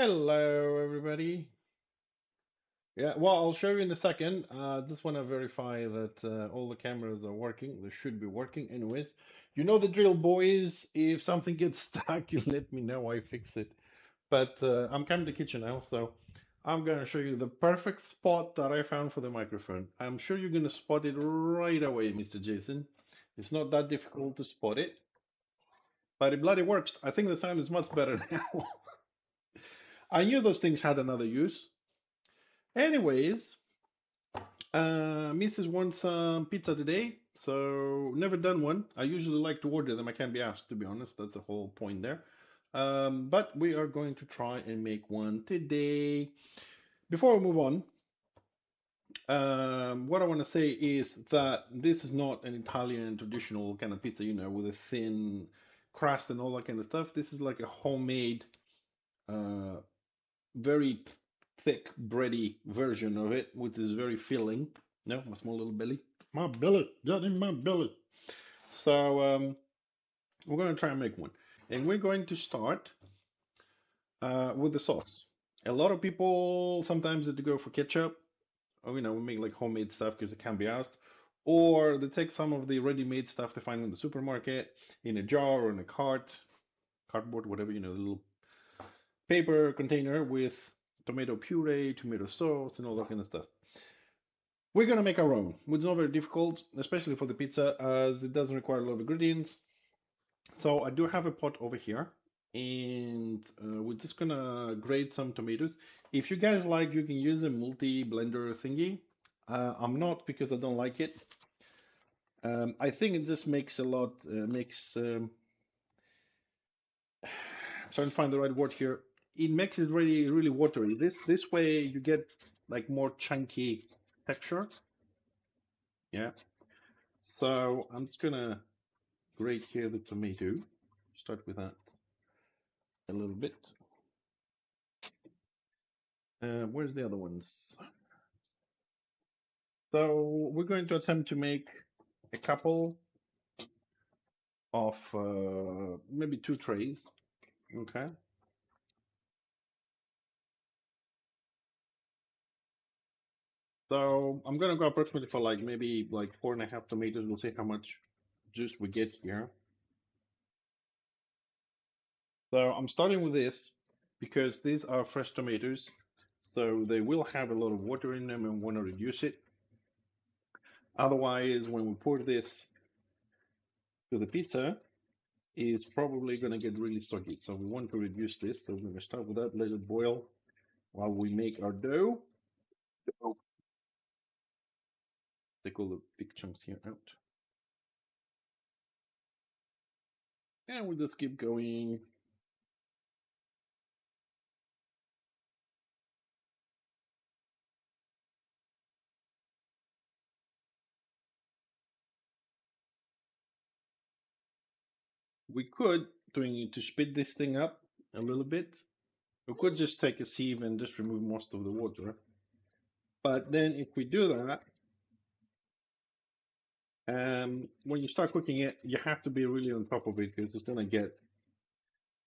Hello, everybody. Yeah, well, I'll show you in a second. Just want to verify that all the cameras are working. They should be working anyways. You know the drill, boys. If something gets stuck, you let me know. I fix it. But I'm coming to the kitchen now, so I'm going to show you the perfect spot that I found for the microphone. I'm sure you're going to spot it right away, Mr. Jason. It's not that difficult to spot it, but it bloody works. I think the sound is much better now. I knew those things had another use. Anyways, Mrs. wants some pizza today, so never done one. I usually like to order them. I can't be asked, to be honest. That's the whole point there. But we are going to try and make one today. Before we move on, what I want to say is that this is not an Italian traditional kind of pizza, with a thin crust and all that kind of stuff. This is like a homemade, uh, very thick, bready version of it, which is very filling. No, my small little belly. My belly, got in my belly. So we're going to try and make one. And we're going to start with the sauce. A lot of people sometimes have to go for ketchup. Or, we make like homemade stuff because it can be asked. Or they take some of the ready-made stuff they find in the supermarket in a jar or in a cardboard, whatever, the little paper container with tomato puree, tomato sauce, and all that kind of stuff. We're gonna make our own. It's not very difficult, especially for the pizza, as it doesn't require a lot of ingredients. So I do have a pot over here, and we're just gonna grate some tomatoes. If you guys like, you can use a multi-blender thingy. I'm not because I don't like it. I think it just makes a lot, trying to find the right word here. It makes it really, really watery. This way you get like more chunky texture. Yeah. So I'm just gonna grate here the tomato. Start with that a little bit. Where's the other ones? So we're going to attempt to make a couple of maybe 2 trays. Okay. So I'm gonna go approximately for like maybe like 4.5 tomatoes. We'll see how much juice we get here. So I'm starting with this because these are fresh tomatoes, so they will have a lot of water in them and want to reduce it. Otherwise, when we pour this to the pizza, it's probably going to get really soggy. So we want to reduce this. So we're going to start with that, let it boil while we make our dough. Take all the big chunks here out. And we'll just keep going. We could, to speed this thing up a little bit, we could just take a sieve and just remove most of the water. But then if we do that, when you start cooking it, you have to be really on top of it because it's going to get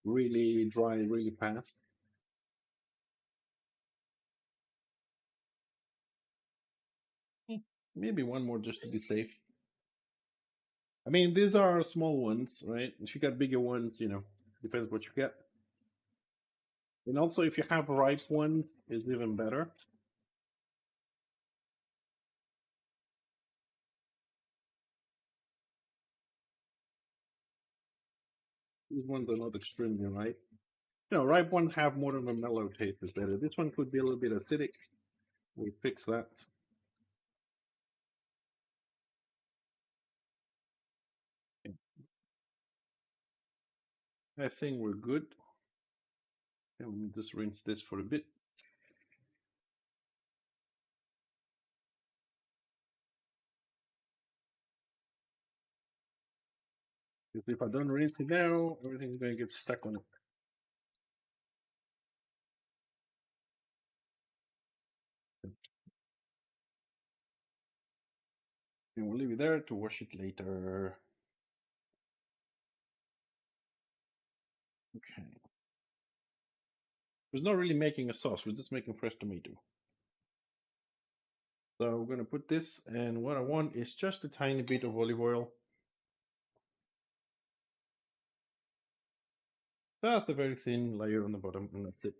really dry really fast. Maybe one more just to be safe. I mean, these are small ones, right? If you got bigger ones, depends what you get. And also, if you have ripe ones, it's even better. These ones are not extremely ripe. Ripe ones have more of a mellow taste. Is better. This one could be a little bit acidic. We fix that. I think we're good. And let me just rinse this for a bit. Because if I don't rinse it now, everything's going to get stuck on it. And we'll leave it there to wash it later. Okay. We're not really making a sauce, we're just making fresh tomato. So we're gonna put this, and what I want is just a tiny bit of olive oil. Just a very thin layer on the bottom, and that's it.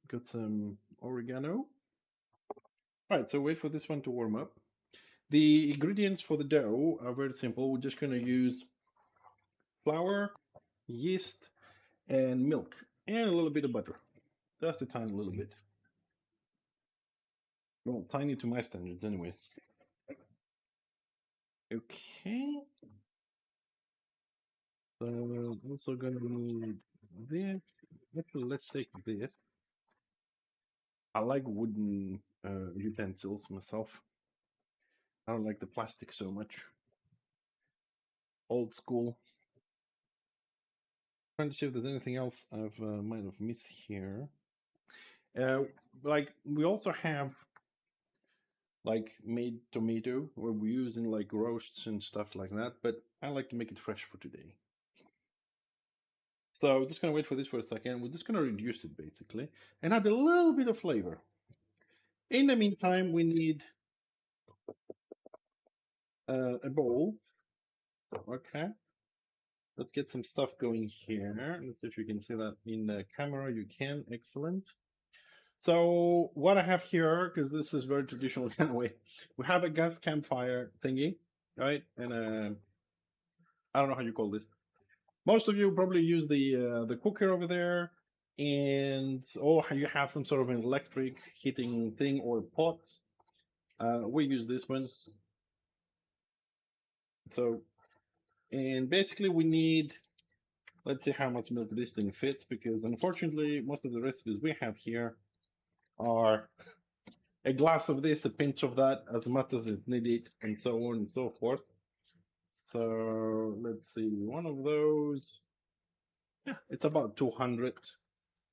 Got some oregano. Alright, so wait for this one to warm up. The ingredients for the dough are very simple. We're just gonna use flour, yeast, and milk, and a little bit of butter. Just a tiny little bit. Well, tiny to my standards, anyways. Okay. So I'm also gonna need this. Actually, let's take this. I like wooden utensils myself. I don't like the plastic so much. Old school. Trying to see if there's anything else I've might have missed here. Like we also have like made tomato, where we're using like roasts and stuff like that, but I like to make it fresh for today. So we're just gonna wait for this for a second. We're just gonna reduce it basically and add a little bit of flavor. In the meantime, we need a bowl. Okay, let's get some stuff going here. Let's see if you can see that in the camera. You can. Excellent. So what I have here, because this is very traditional kind of way, we have a gas campfire thingy, right? And I don't know how you call this. Most of you probably use the cooker over there, and or you have some sort of an electric heating thing or pot. We use this one. So, and basically we need, let's see how much milk this thing fits, because unfortunately most of the recipes we have here are a glass of this, a pinch of that, as much as it needed, and so on and so forth. So let's see, one of those, yeah, it's about 200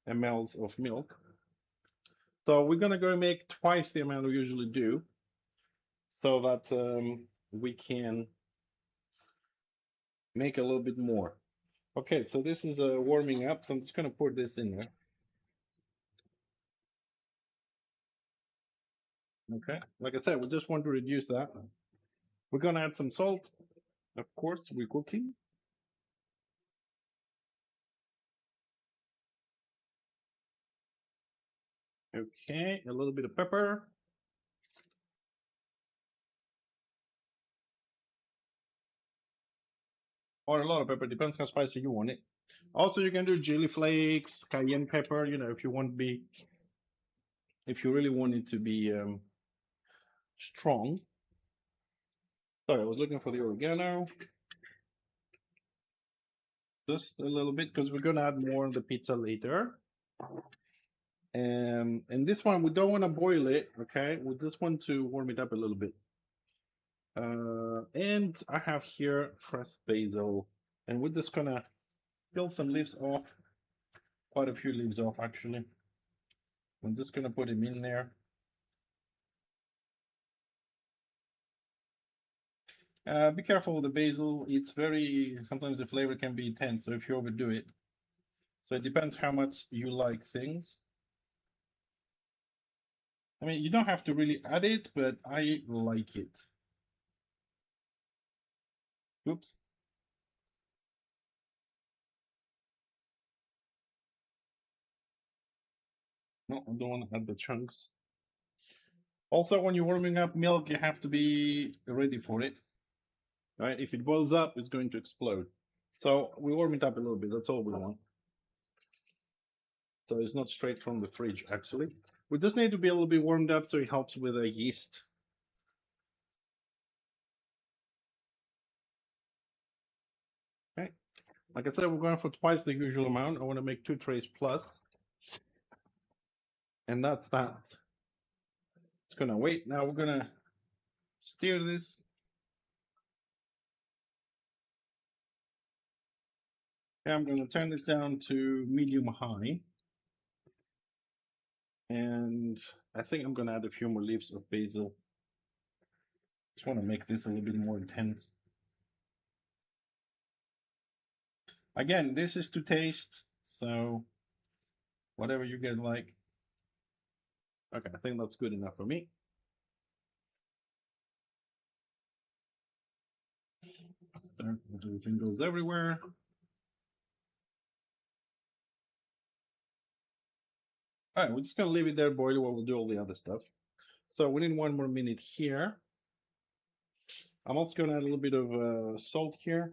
mLs of milk. So we're gonna go make twice the amount we usually do, so that we can make a little bit more. Okay, so this is warming up, so I'm just gonna pour this in there. Okay, like I said, we just want to reduce that. We're gonna add some salt, of course, we're cooking. Okay, a little bit of pepper. Or a lot of pepper, depends how spicy you want it. Also, you can do chili flakes, cayenne pepper, you know, if you want to be, if you really want it to be strong. Sorry, I was looking for the oregano. Just a little bit, because we're gonna add more on the pizza later. And this one, we don't want to boil it, okay? We just want to warm it up a little bit. And I have here fresh basil, and we're just gonna peel some leaves off, quite a few leaves off actually. I'm just gonna put them in there. Be careful with the basil. It's very, sometimes the flavor can be intense, so if you overdo it. So it depends how much you like things. I mean, you don't have to really add it, but I like it. Oops. No, I don't want to add the chunks. Also, when you're warming up milk, you have to be ready for it. Right? If it boils up, it's going to explode. So we warm it up a little bit. That's all we want. So it's not straight from the fridge, actually. We just need to be a little bit warmed up so it helps with the yeast. Okay. Like I said, we're going for twice the usual amount. I want to make 2 trays plus. And that's that. It's gonna wait. Now we're gonna stir this. Okay, I'm gonna turn this down to medium high. And I think I'm gonna add a few more leaves of basil. Just want to make this a little bit more intense. Again, this is to taste, so whatever you get like. Okay, I think that's good enough for me. Everything goes everywhere. All right, we're just gonna leave it there boil while we'll do all the other stuff. So we need 1 more minute here. I'm also gonna add a little bit of salt here.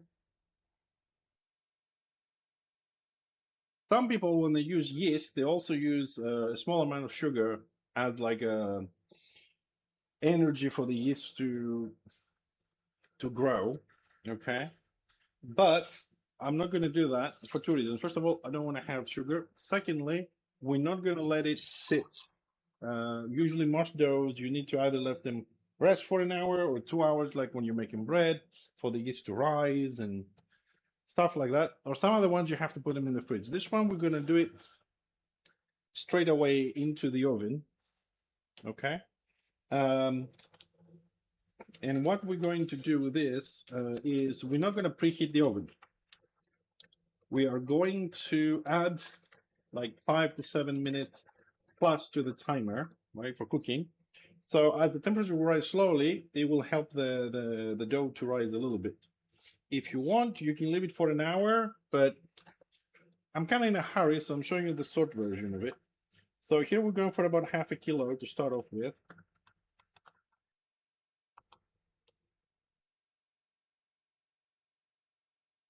Some people, when they use yeast, they also use a small amount of sugar as like a energy for the yeast to grow. Okay, but I'm not going to do that for two reasons. First of all, I don't want to have sugar. Secondly, we're not going to let it sit. Usually, most doughs you need to either let them rest for an hour or 2 hours, like when you're making bread, for the yeast to rise and stuff like that. Or some other ones you have to put them in the fridge. This one we're going to do it straight away into the oven. Okay. Um, and what we're going to do with this is we're not going to preheat the oven. We are going to add like 5 to 7 minutes plus to the timer, right, for cooking. So as the temperature will rise slowly, it will help the dough to rise a little bit. If you want, you can leave it for an hour, but I'm kind of in a hurry, so I'm showing you the short version of it. So here we're going for about half a kilo to start off with.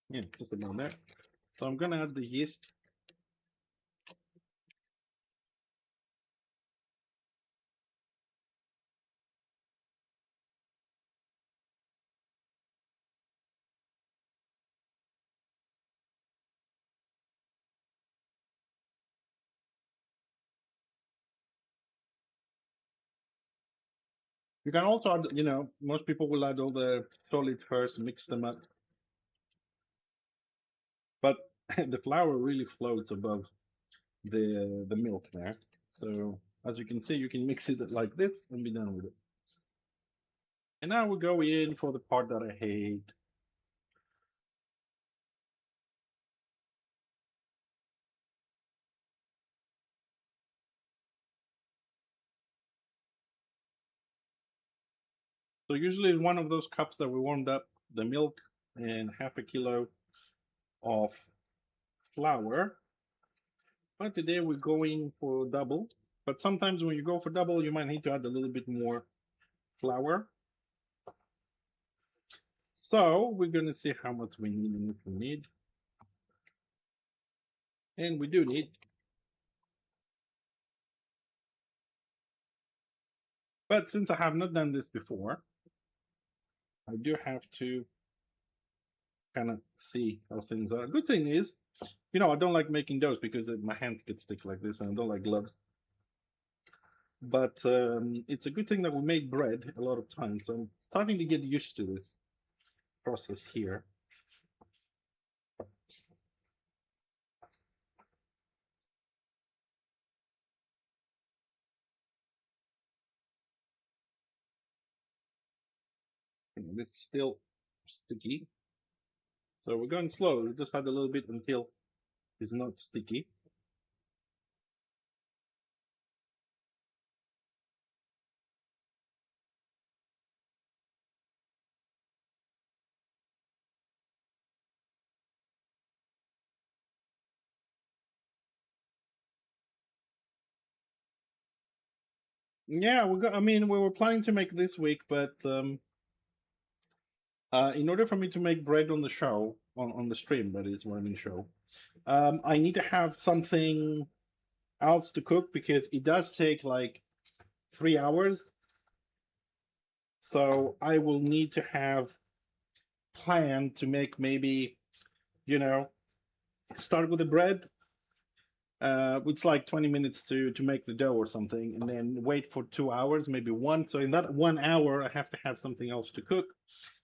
Yeah, just about that. So I'm gonna add the yeast. You can also add, most people will add all the solid first, mix them up. But the flour really floats above the milk there. So as you can see, you can mix it like this and be done with it. And now we go in for the part that I hate. So usually in one of those cups that we warmed up, the milk and half a kilo of flour. But today we're going for double. But sometimes when you go for double, you might need to add a little bit more flour. So we're going to see how much we need and if we need. And we do need. But since I have not done this before, I do have to kind of see how things are. Good thing is, I don't like making doughs because my hands get stick like this and I don't like gloves. But it's a good thing that we made bread a lot of times. So I'm starting to get used to this process here. This is still sticky. So we're going slow. We just add a little bit until it's not sticky. Yeah, we were planning to make this week, but in order for me to make bread on the show, on the stream, that is, running show, I need to have something else to cook because it does take like 3 hours. So I will need to have planned to make maybe, start with the bread. It's like 20 minutes to make the dough or something, and then wait for 2 hours, maybe one. So in that 1 hour, I have to have something else to cook.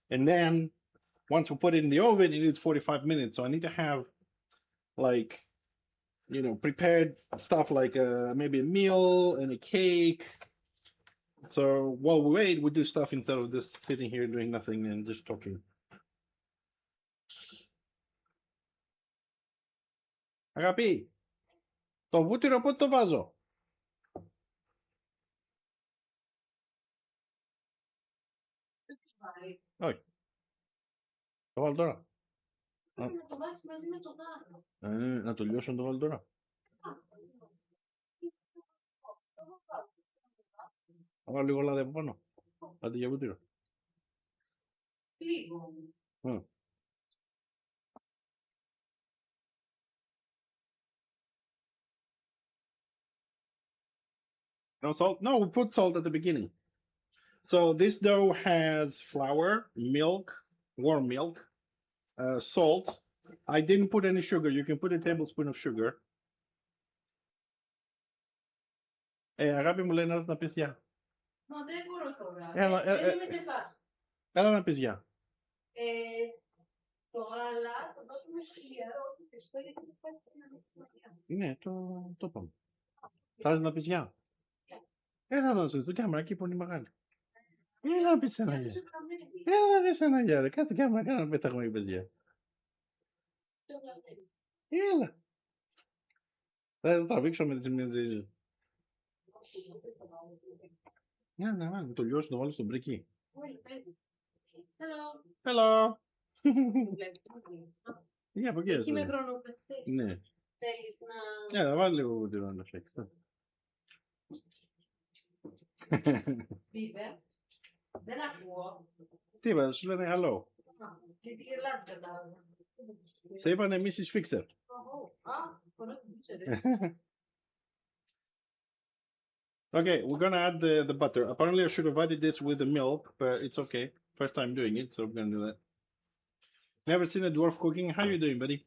And then once we put it in the oven, it needs 45 minutes. So I need to have like, prepared stuff like maybe a meal and a cake. So while we wait, we do stuff instead of just sitting here doing nothing and just talking. Αγάπη, το βούτυρο πότε το βάζω? Όχι. Το βάλω τώρα. Πρέπει να το βάζεις μαζί με το δάχτυλο. Να το λιώσω να το βάλω τώρα. Θα βάλω λίγο λάδι από πάνω. Άντε για βούτυρο. Λίγο. No salt? No, we put salt at the beginning. So this dough has flour, milk, warm milk, salt. I didn't put any sugar. You can put a tablespoon of sugar. Αγάπη μου, λέει να έρθεις να πεις γεια. Μα δεν μπορώ τώρα. Έλα, Δεν είμαι σε φάση. Έλα να πεις γεια. Το γάλα το δώσουμε σκληρό, ζεστό, γιατί δεν πας να μην σημασία. Ναι, το είπαμε. Θες να πεις γεια. Έλα να δώσεις την κάμερα εκεί που είναι μεγάλη. Έλα να πεις ένα γεια. Έλα να πεις ένα γεια. Κάτσε κάμερα, κάνα να πέταγμα είπες γεια. Έλα. Θα το τραβήξω με τις μήνες. Να το λιώσω, το βάλω στον πρίκι. Hello. Hello. Για από εκεί. Εκεί με προνομιστείς. Ναι. Θέλεις να... Θα βάλει λίγο βούτυρο να φτιάξεις. Τι είπες? Δεν ακούω. Τι είπα, σου λένε hello. Τι γελάς κατάλαβα. Σε είπανε Mrs. Fixer. Okay, we're gonna add the butter. Apparently I should have added this with the milk, but it's okay. First time doing it, so I'm gonna do that. Never seen a dwarf cooking. How you doing, buddy?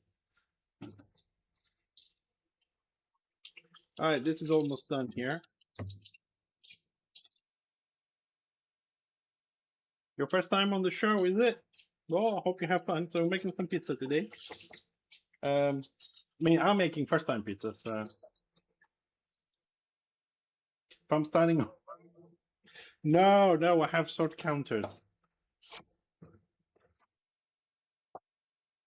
Alright, this is almost done here. Your first time on the show, is it? Well, I hope you have fun. So we're making some pizza today. I mean, I'm making first time pizza, so if I'm standing, no, I have short counters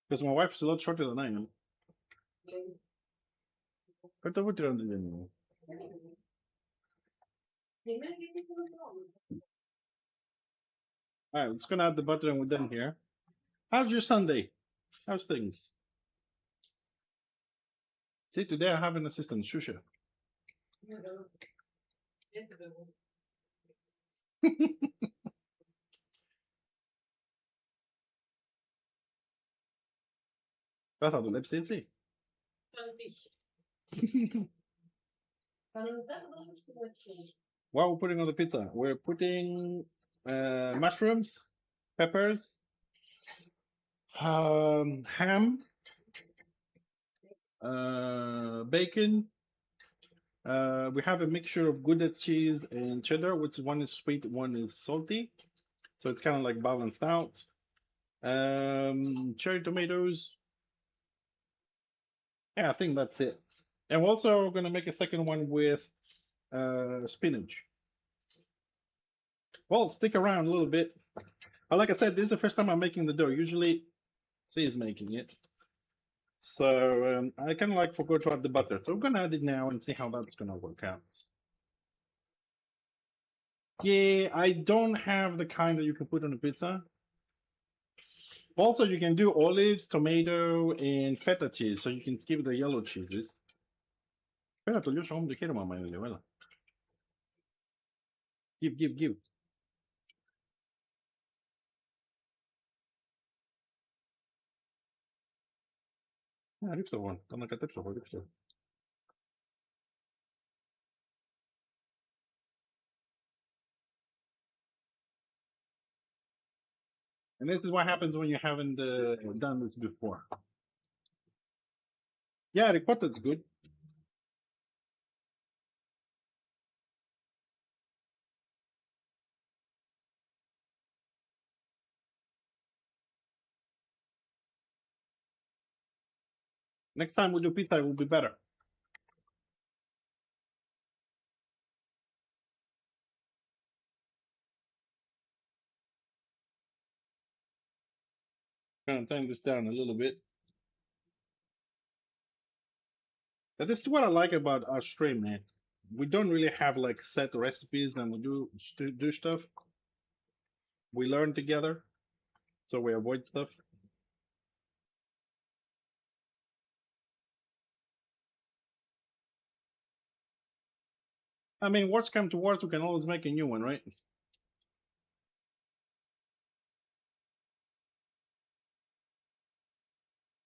because my wife is a lot shorter than I am. But what do you do? All right, let's gonna add the butter and we're done here. How's your Sunday? How's things? See, today I have an assistant, Shusha. Δεν θα δουλέψει έτσι. What are we putting on the pizza? We're putting mushrooms, peppers, ham, bacon. We have a mixture of Gouda cheese and cheddar, which one is sweet, one is salty. So it's kind of like balanced out. Cherry tomatoes. Yeah, I think that's it. And we're also going to make a second one with spinach. Well, stick around a little bit. Like I said, this is the first time I'm making the dough. Usually, C is making it. So I kind of like forgot to add the butter. So we're going to add it now and see how that's going to work out. Yeah, I don't have the kind that you can put on a pizza. Also, you can do olives, tomato, and feta cheese. So you can skip the yellow cheeses. Espera, το λιώσω όμως το χέρι μου άμα είναι λίγο, έλα. Give. Ρίξτε εγώ, το ανακατέψω εγώ, ρίξτε. And this is what happens when you haven't done this before. Yeah, ricotta's good. Next time we do pizza, it will be better. I'm gonna turn this down a little bit. But this is what I like about our stream, man. We don't really have like set recipes and we do stuff. We learn together, so we avoid stuff. I mean, worst come to worst, we can always make a new one, right?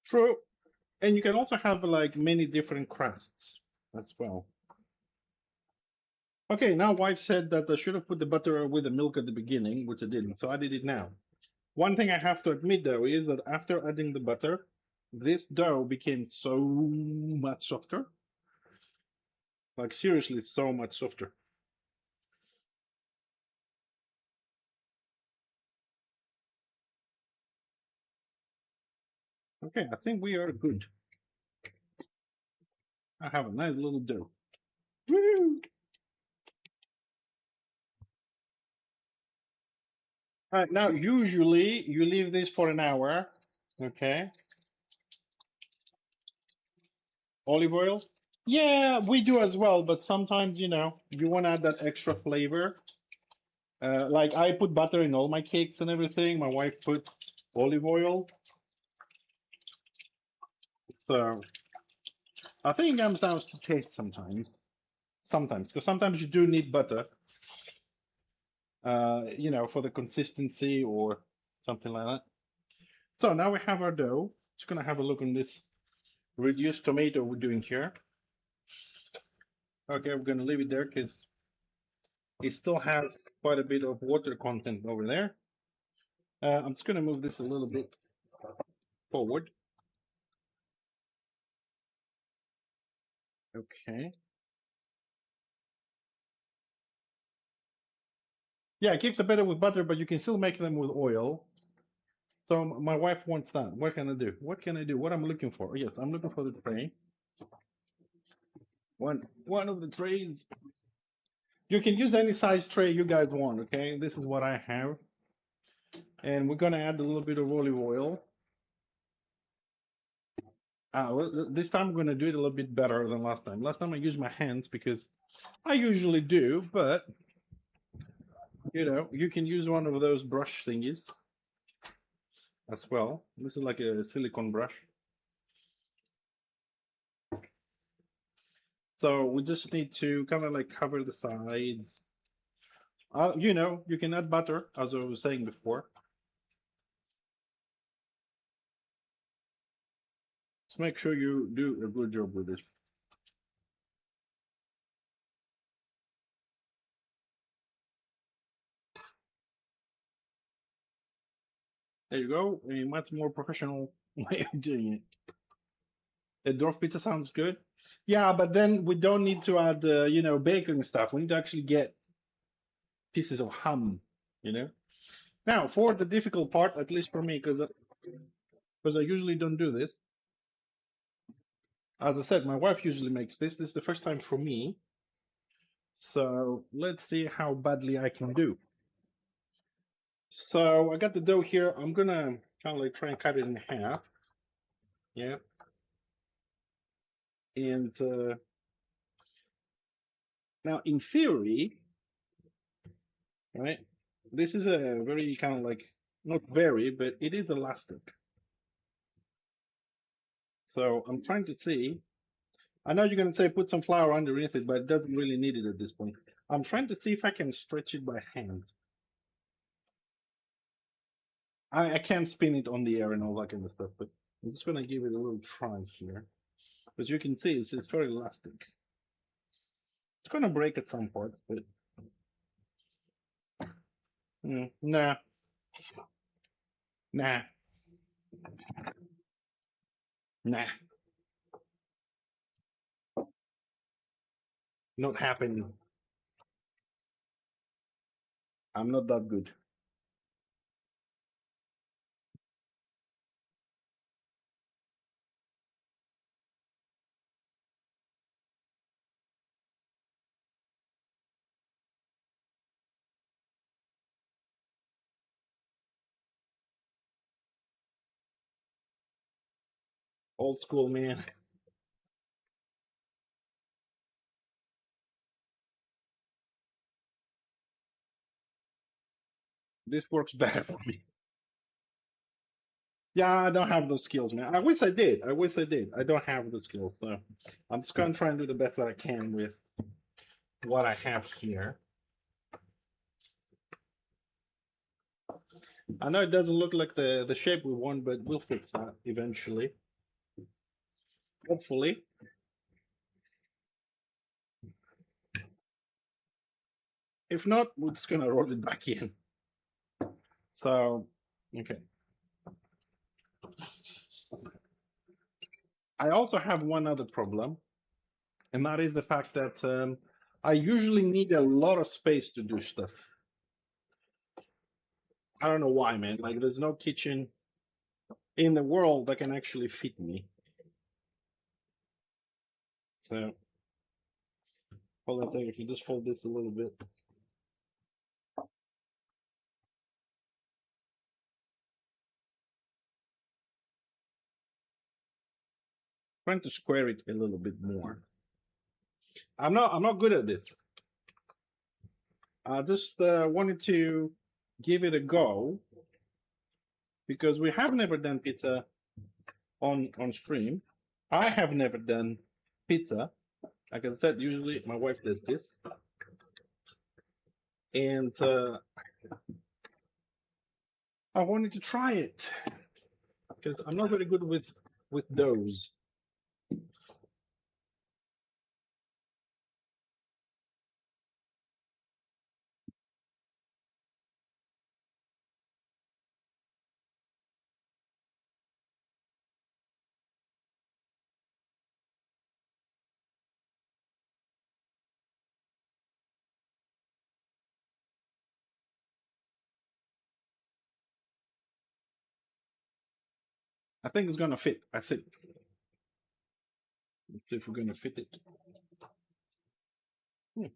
True. And you can also have like many different crusts as well. Okay, now wife said that I should have put the butter with the milk at the beginning, which I didn't, so I did it now. One thing I have to admit though is that after adding the butter, this dough became so much softer. Like seriously, so much softer. Okay, I think we are good. I have a nice little dough. Woo! All right, now usually you leave this for an hour. Okay. Olive oil? Yeah, we do as well, but sometimes, you want to add that extra flavor. Like I put butter in all my cakes and everything. My wife puts olive oil. So I think it comes down to taste sometimes. Sometimes, because sometimes you do need butter, for the consistency or something like that. So now we have our dough. Just gonna have a look on this reduced tomato we're doing here. Okay, we're gonna leave it there because it still has quite a bit of water content over there. I'm just gonna move this a little bit forward. Okay. Yeah, cakes are better with butter, but you can still make them with oil. So my wife wants that. What can I do? What can I do? What I'm looking for? Yes, I'm looking for the tray. One of the trays. You can use any size tray you guys want, okay? This is what I have. And we're gonna add a little bit of olive oil. Well, this time I'm gonna do it a little bit better than last time. Last time I used my hands because I usually do, but you can use one of those brush thingies as well. This is like a silicone brush. So we just need to kind of like cover the sides. You can add butter, as I was saying before. Just make sure you do a good job with this. There you go. A much more professional way of doing it. A dwarf pizza sounds good. Yeah, but then we don't need to add, bacon stuff. We need to actually get pieces of ham, you know. Now, for the difficult part, at least for me, because I usually don't do this. As I said, my wife usually makes this. This is the first time for me. So let's see how badly I can do. So I got the dough here. I'm gonna kind of like try and cut it in half. Yeah. And now, in theory, right, this is a very kind of like, not very, but it is elastic. So I'm trying to see. I know you're going to say put some flour underneath it, but it doesn't really need it at this point. I'm trying to see if I can stretch it by hand. I can't spin it on the air and all that kind of stuff, but I'm just going to give it a little try here. As you can see, it's very elastic. It's going to break at some parts, but nah, nah, nah, not happening. I'm not that good. Old school, man. This works better for me. Yeah, I don't have those skills, man. I wish I did. I wish I did. I don't have the skills, so I'm just gonna try and do the best that I can with what I have here. I know it doesn't look like the shape we want, but we'll fix that eventually. Hopefully. If not, we're just gonna roll it back in. So, okay. I also have one other problem, and that is the fact that I usually need a lot of space to do stuff. I don't know why, man. Like, there's no kitchen in the world that can actually fit me. So, hold on a second. If you just fold this a little bit. Trying to square it a little bit more. I'm not good at this. I just wanted to give it a go because we have never done pizza on stream. I have never done pizza. Like I said, usually my wife does this, and I wanted to try it because I'm not very good with doughs. I think it's gonna fit. I think. Let's see if we're gonna fit it. Hmm.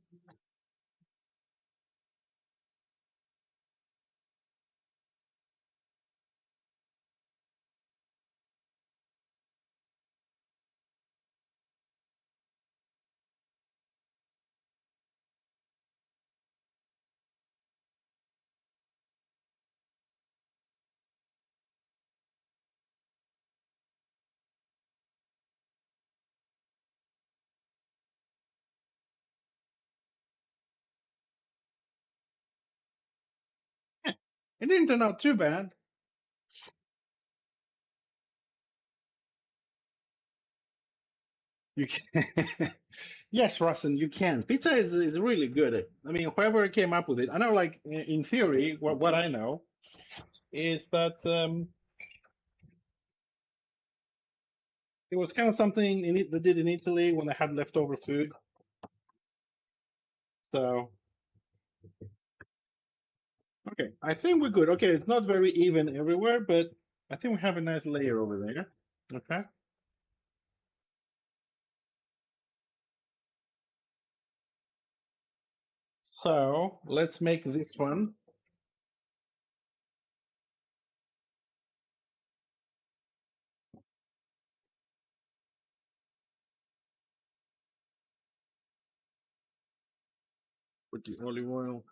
It didn't turn out too bad. You can. Yes, Russen, you can. Pizza is really good. I mean, whoever came up with it, I know, like, in theory, what I know is that it was kind of something they did in Italy when they had leftover food. So, okay, I think we're good. Okay, it's not very even everywhere, but I think we have a nice layer over there. Okay. So let's make this one. Put the olive oil.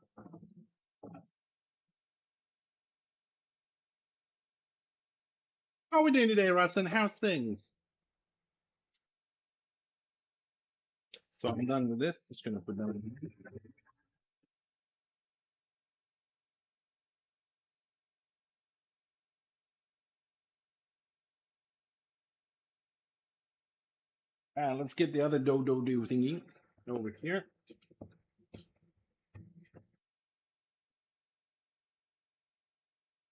How are we doing today, Russen? How's things? So I'm done with this. Just gonna put down. Let's get the other do thingy over here.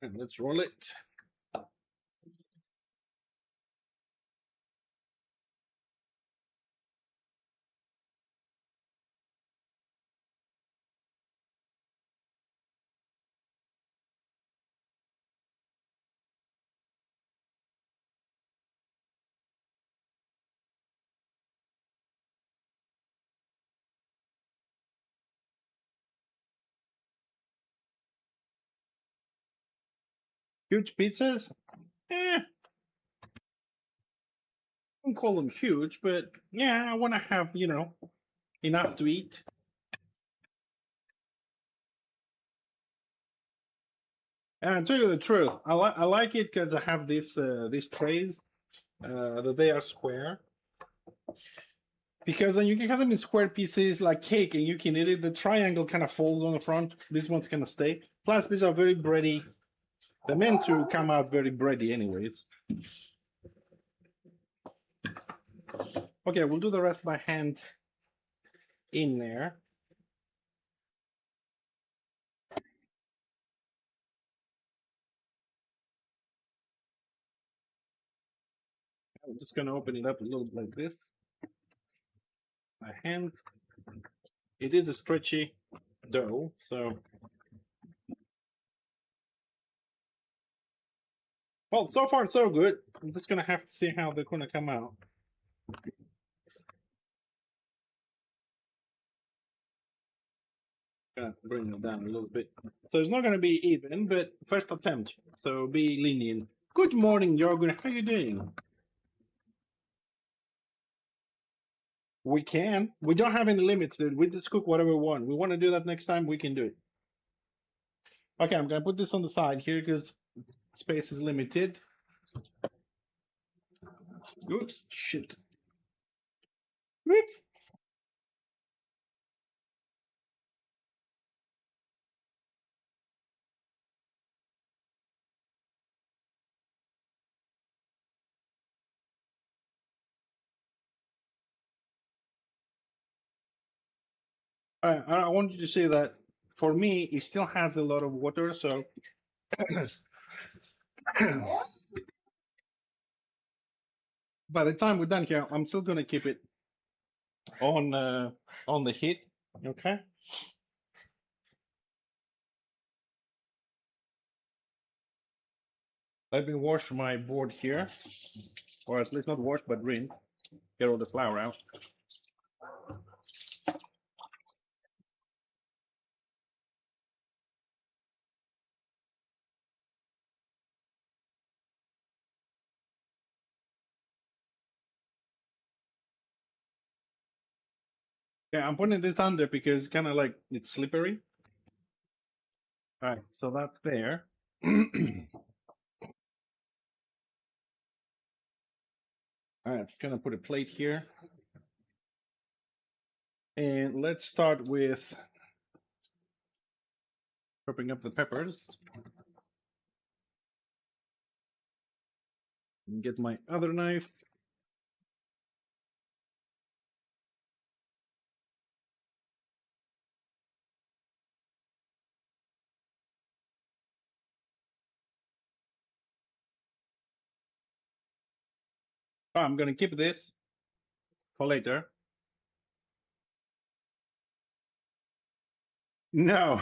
And let's roll it. Huge pizzas? I don't call them huge, but yeah, I want to have, enough to eat. And to tell you the truth, I like it because I have these trays that they are square. Because then you can cut them in square pieces like cake and you can eat it. The triangle kind of folds on the front. This one's gonna stay. Plus, these are very bready. They're meant to come out very bready anyways. Okay, we'll do the rest by hand in there. I'm just gonna open it up a little bit like this. My hand. It is a stretchy dough, so well, so far so good. I'm just gonna have to see how they're gonna come out. Gonna bring it down a little bit. So it's not gonna be even, but first attempt. So be lenient. Good morning, Jorgen. How you doing? We can. We don't have any limits, dude. We just cook whatever we want. We want to do that next time, we can do it. Okay, I'm gonna put this on the side here because space is limited. Oops, shit. Oops. I want you to see that for me, it still has a lot of water, so by the time we're done here, I'm still gonna keep it on the heat. Okay. Let me wash my board here, or at least not wash, but rinse. Get all the flour out. Yeah, I'm putting this under because kind of like it's slippery. All right, so that's there. All right, it's gonna put a plate here. And let's start with chopping up the peppers. And get my other knife. Oh, I'm gonna keep this for later. No,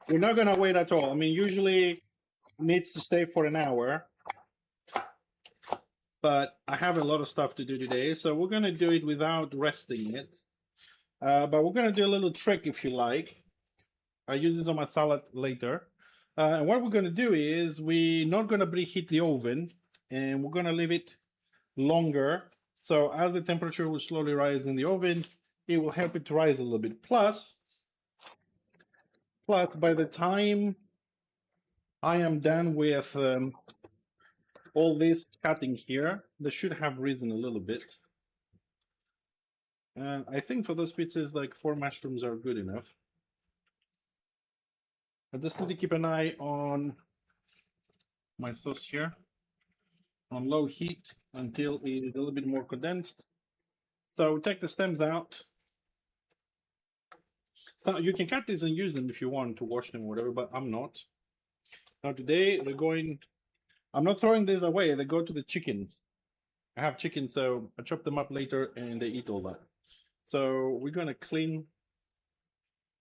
we're not gonna wait at all. I mean, usually needs to stay for an hour, but I have a lot of stuff to do today, so we're gonna do it without resting it. But we're gonna do a little trick if you like. I use this on my salad later. And what we're gonna do is we're not gonna preheat the oven, and we're gonna leave it longer. So as the temperature will slowly rise in the oven, it will help it to rise a little bit. Plus, by the time I am done with all this cutting here, they should have risen a little bit. I think for those pizzas, like 4 mushrooms are good enough. I just need to keep an eye on my sauce here on low heat until it is a little bit more condensed. So take the stems out. So you can cut these and use them if you want to wash them or whatever, but I'm not. Now today they're going, I'm not throwing these away, they go to the chickens. I have chickens, so I chop them up later and they eat all that. So we're gonna clean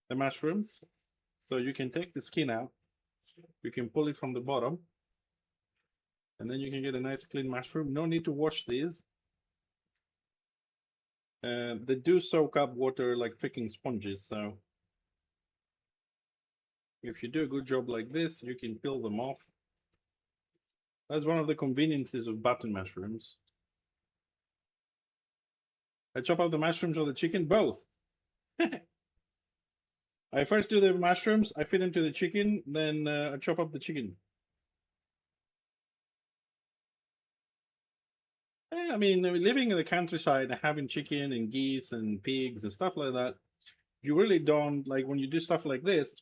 the mushrooms. So you can take the skin out, you can pull it from the bottom, and then you can get a nice clean mushroom. No need to wash these. They do soak up water like freaking sponges, so if you do a good job like this, you can peel them off. That's one of the conveniences of button mushrooms. I chop up the mushrooms or the chicken, both. I first do the mushrooms, I feed them to the chicken, then I chop up the chicken. I mean, living in the countryside and having chicken and geese and pigs and stuff like that, you really don't like when you do stuff like this.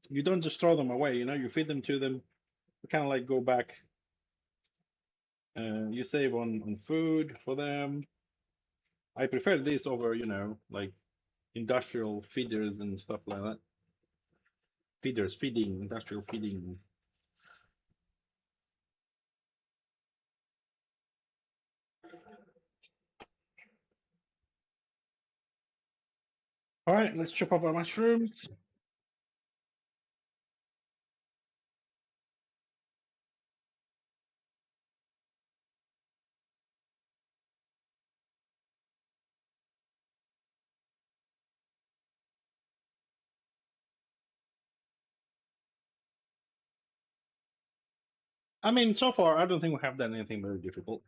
You don't just throw them away. You know, you feed them to them. You kind of like go back. You save on food for them. I prefer this over, like industrial feeders and stuff like that. Feeders, feeding, industrial feeding. All right, let's chop up our mushrooms. I mean, so far, I don't think we have done anything very difficult.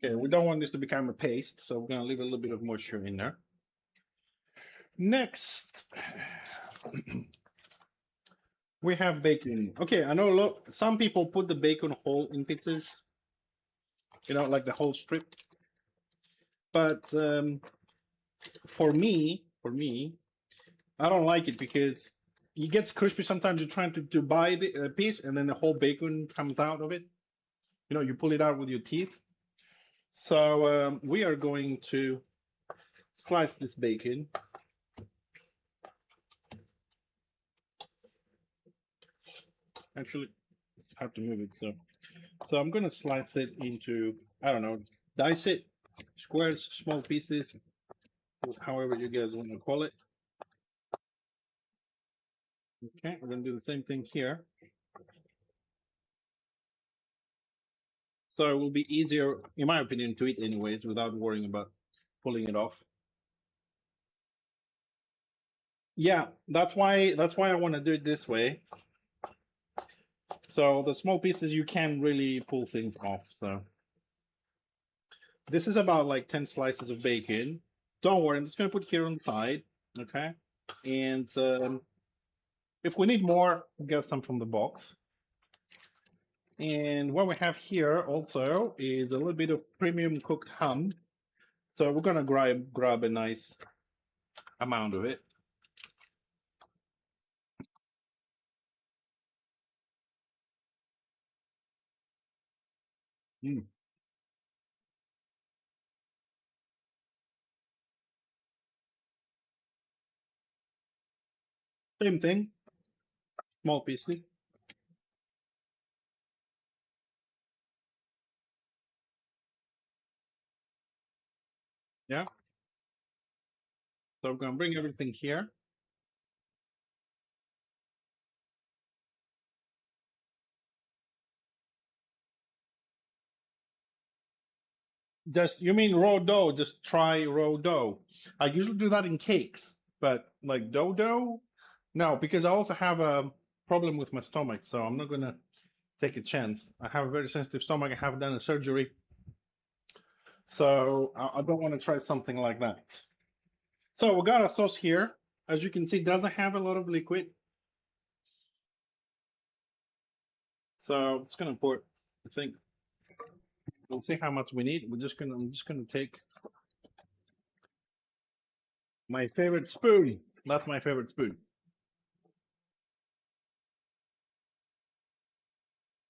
Okay, we don't want this to become a paste, so we're going to leave a little bit of moisture in there. Next, we have bacon. Okay, I know some people put the bacon whole in pizzas, like the whole strip. But for me, I don't like it because it gets crispy. Sometimes you're trying to buy the piece and then the whole bacon comes out of it. You pull it out with your teeth. So we are going to slice this bacon. Actually, it's hard to move it. So I'm going to slice it into, I don't know, dice it, squares, small pieces, however you guys want to call it. Okay, we're going to do the same thing here. So it will be easier, in my opinion, to eat anyways without worrying about pulling it off. Yeah, that's why I want to do it this way. So the small pieces you can really pull things off. So this is about like 10 slices of bacon. Don't worry, I'm just gonna put here on the side, okay? And if we need more, we'll get some from the box. And what we have here also is a little bit of premium cooked ham. So we're gonna grab a nice amount of it. Mm. Same thing, small pieces. Yeah. So we're gonna bring everything here. Just you mean raw dough? Just try raw dough. I usually do that in cakes, but like dough, no, because I also have a problem with my stomach, so I'm not gonna take a chance. I have a very sensitive stomach. I have done a surgery, so I don't want to try something like that. So we got a sauce here. As you can see, it doesn't have a lot of liquid. So it's gonna pour. I think we'll see how much we need. I'm just gonna take my favorite spoon. That's my favorite spoon.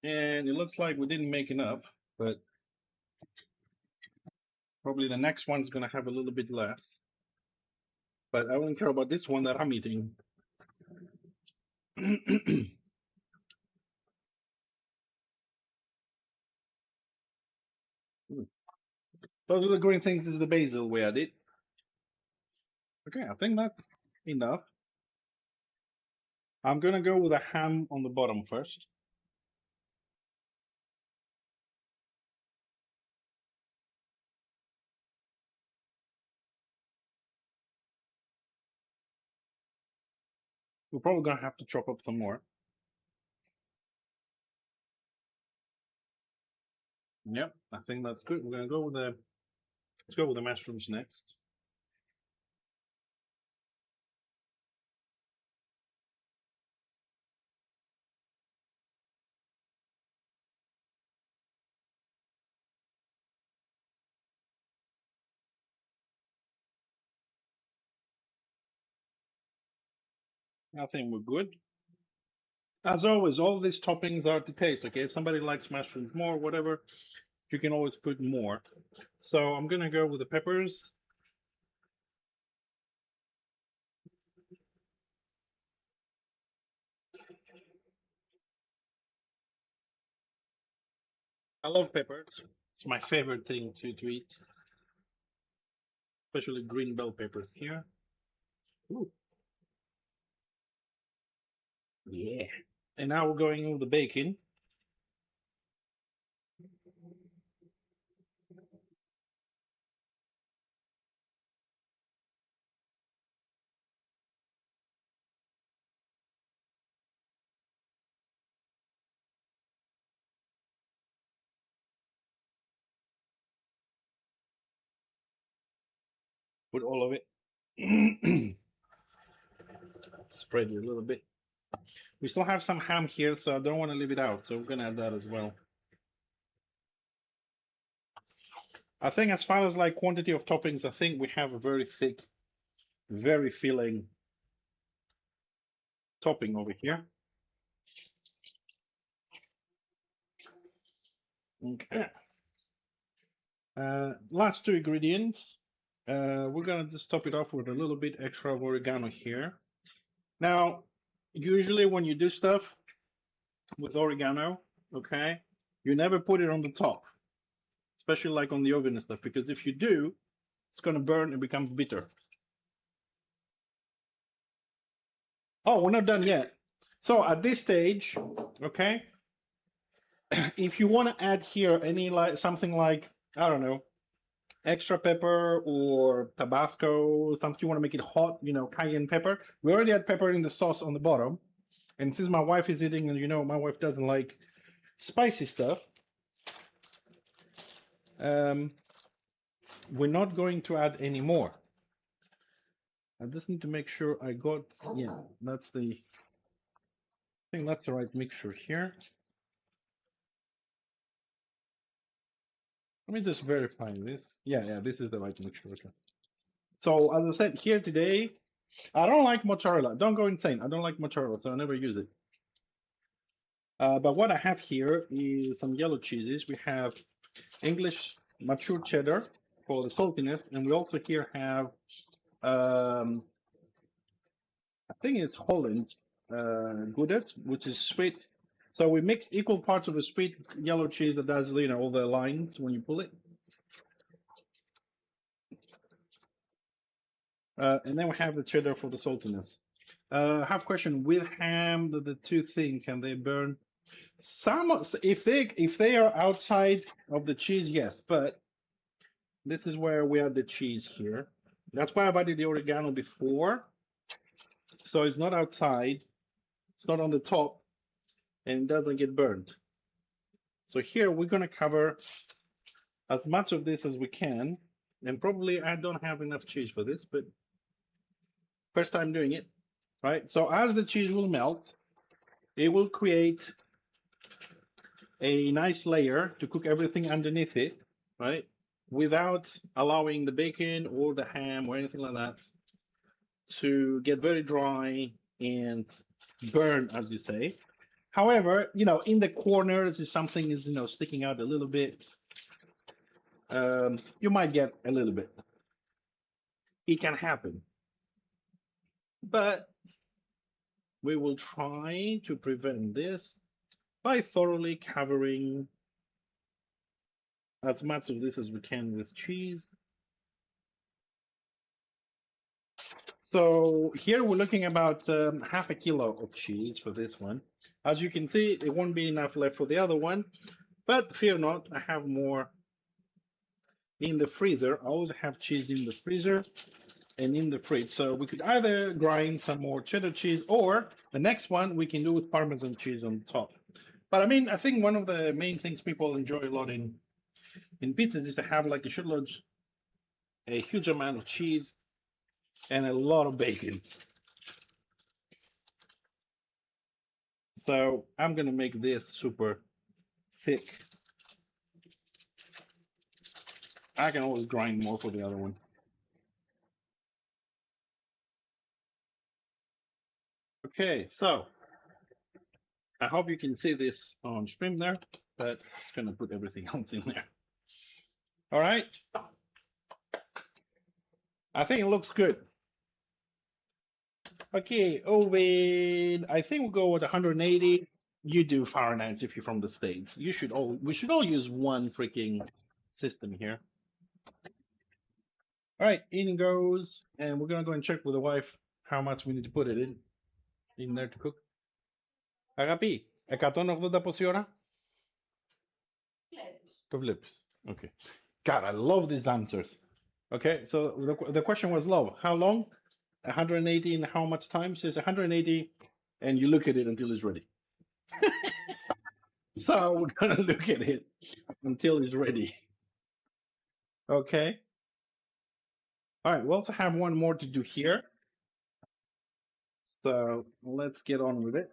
And it looks like we didn't make enough, but probably the next one's gonna have a little bit less. But I won't care about this one that I'm eating. Those are the green things. This is the basil we added. Okay, I think that's enough. I'm gonna go with a ham on the bottom first. We're probably gonna have to chop up some more. Yep, I think that's good. We're gonna go with the let's go with the mushrooms next. I think we're good. As always, all these toppings are to taste. Okay, if somebody likes mushrooms more, whatever, you can always put more. So I'm gonna go with the peppers. I love peppers. It's my favorite thing to eat, especially green bell peppers here. Ooh, yeah. And now we're going with the bacon. Put all of it. Spread it a little bit. We still have some ham here, so I don't want to leave it out. So we're gonna add that as well. I think as far as like quantity of toppings, I think we have a very thick, very filling topping over here. Okay. Last two ingredients. We're gonna just top it off with a little bit extra of oregano here. Now, usually when you do stuff with oregano, okay, you never put it on the top, especially like on the oven and stuff, because if you do, it's gonna burn and becomes bitter. Oh, we're not done yet. So at this stage, okay, if you want to add here any like something like I don't know, extra pepper or Tabasco, something you want to make it hot, you know, cayenne pepper. We already had pepper in the sauce on the bottom, and since my wife is eating, and you know, my wife doesn't like spicy stuff. We're not going to add any more. I just need to make sure I got, yeah, that's the, I think that's the right mixture here. Let me just verify this. Yeah, this is the right mixture. Okay. So as I said here today, I don't like mozzarella. Don't go insane. I don't like mozzarella, so I never use it. But what I have here is some yellow cheeses. We have English mature cheddar for the saltiness, and we also here have, I think it's Holland Goudet, which is sweet. So we mixed equal parts of a sweet yellow cheese that does, you know, all the lines when you pull it. And then we have the cheddar for the saltiness. I have a question with ham. The two things, can they burn? Some if they are outside of the cheese, yes. But this is where we add the cheese here. That's why I added the oregano before, so it's not outside. It's not on the top, and it doesn't get burned. So here we're gonna cover as much of this as we can, and probably I don't have enough cheese for this, but first time doing it, right? So as the cheese will melt, it will create a nice layer to cook everything underneath it, right? Without allowing the bacon or the ham or anything like that to get very dry and burn, as you say. However, you know, in the corners, if something is, you know, sticking out a little bit, you might get a little bit. It can happen. But we will try to prevent this by thoroughly covering as much of this as we can with cheese. So here we're looking about half a kilo of cheese for this one. As you can see, it won't be enough left for the other one, but fear not, I have more in the freezer. I always have cheese in the freezer and in the fridge. So we could either grind some more cheddar cheese, or the next one we can do with Parmesan cheese on top. But I mean, I think one of the main things people enjoy a lot in in pizzas is to have like a huge amount of cheese and a lot of bacon. So I'm gonna make this super thick. I can always grind more for the other one. Okay, so I hope you can see this on stream there, but just gonna put everything else in there. All right. I think it looks good. Okay, oven. I think we'll go with 180. You do Fahrenheit if you're from the States. We should all use one freaking system here. All right, in goes, and we're gonna go and check with the wife how much we need to put it in there to cook. Agapi, 180 πόση ώρα? Το βλέπεις. Okay. God, I love these answers. Okay, so the question was love. How long? 180 and how much time? Says 180, and you look at it until it's ready. So we're gonna look at it until it's ready. Okay. All right, we also have one more to do here. So let's get on with it.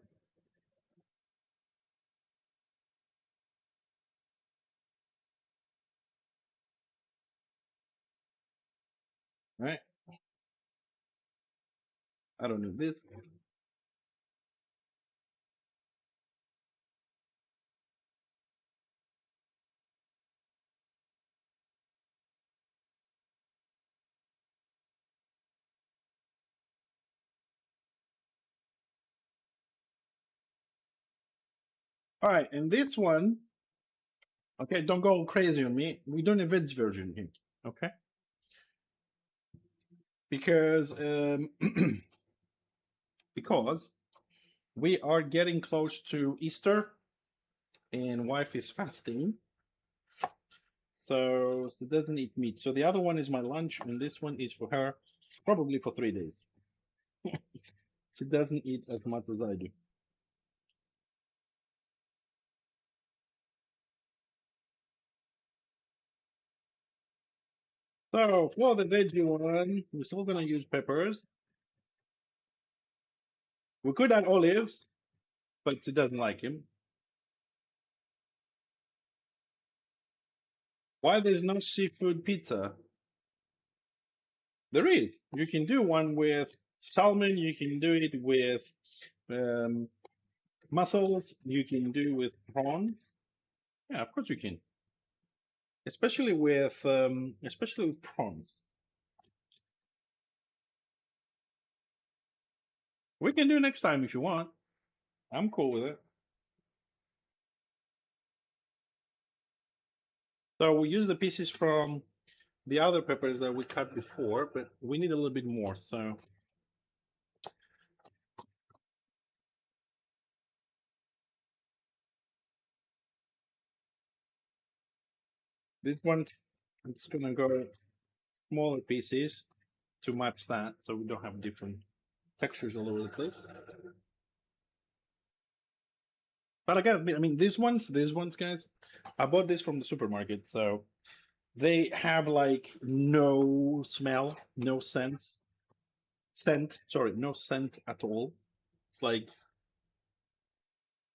All right. I don't know this. All right, and this one, okay, don't go crazy on me. We're doing a veg version here, okay? Because because we are getting close to Easter, and wife is fasting, so she doesn't eat meat. So the other one is my lunch, and this one is for her, probably for 3 days. She doesn't eat as much as I do. So for the veggie one, we're still gonna use peppers. We could add olives, but she doesn't like him. Why there's no seafood pizza? There is. You can do one with salmon. You can do it with um, mussels. You can do with prawns. Yeah, of course you can. Especially with prawns. We can do next time if you want. I'm cool with it. So we use the pieces from the other peppers that we cut before, but we need a little bit more. So this one, I'm just gonna go smaller pieces to match that, so we don't have different textures all over the place. But again, I mean, these ones, guys, I bought this from the supermarket, so they have like no smell, no no scent at all. It's like,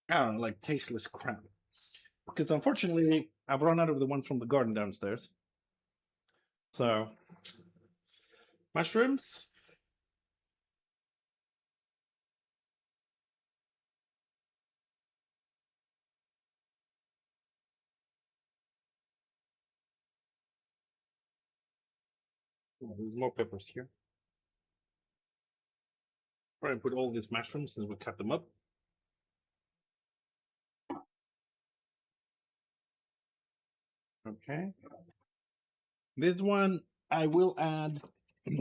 I don't know, like tasteless crap. Because unfortunately, I've run out of the ones from the garden downstairs. So, mushrooms. Oh, there's more peppers here. Probably put all these mushrooms since we cut them up. Okay. This one, I will add a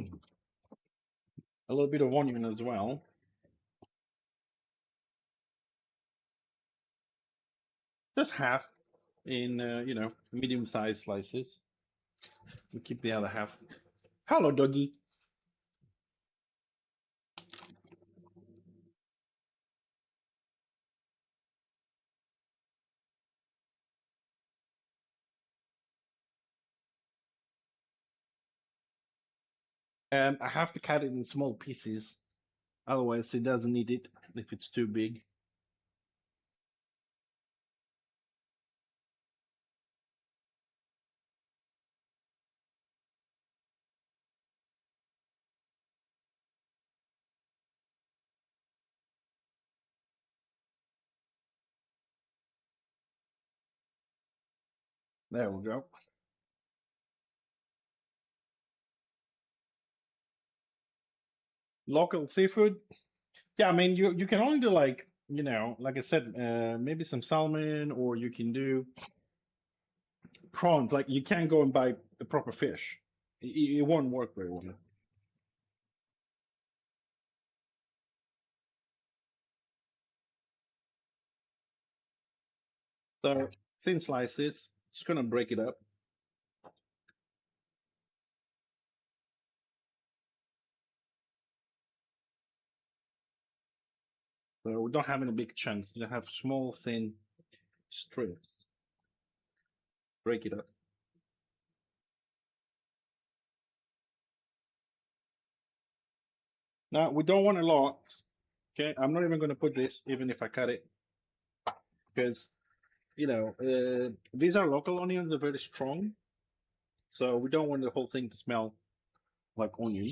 little bit of onion as well. Just half in, medium-sized slices. We keep the other half. Hello, doggy. And I have to cut it in small pieces. Otherwise, it doesn't need it if it's too big. There we go. Local seafood. Yeah, I mean, you can only do like, like I said, maybe some salmon, or you can do prawns. Like you can't go and buy a proper fish. It won't work very well. So thin slices. It's gonna break it up. So we don't have any big chunks. We have small, thin strips. Break it up. Now we don't want a lot. Okay, I'm not even going to put this, even if I cut it, because these are local onions. They're very strong, so we don't want the whole thing to smell like onion.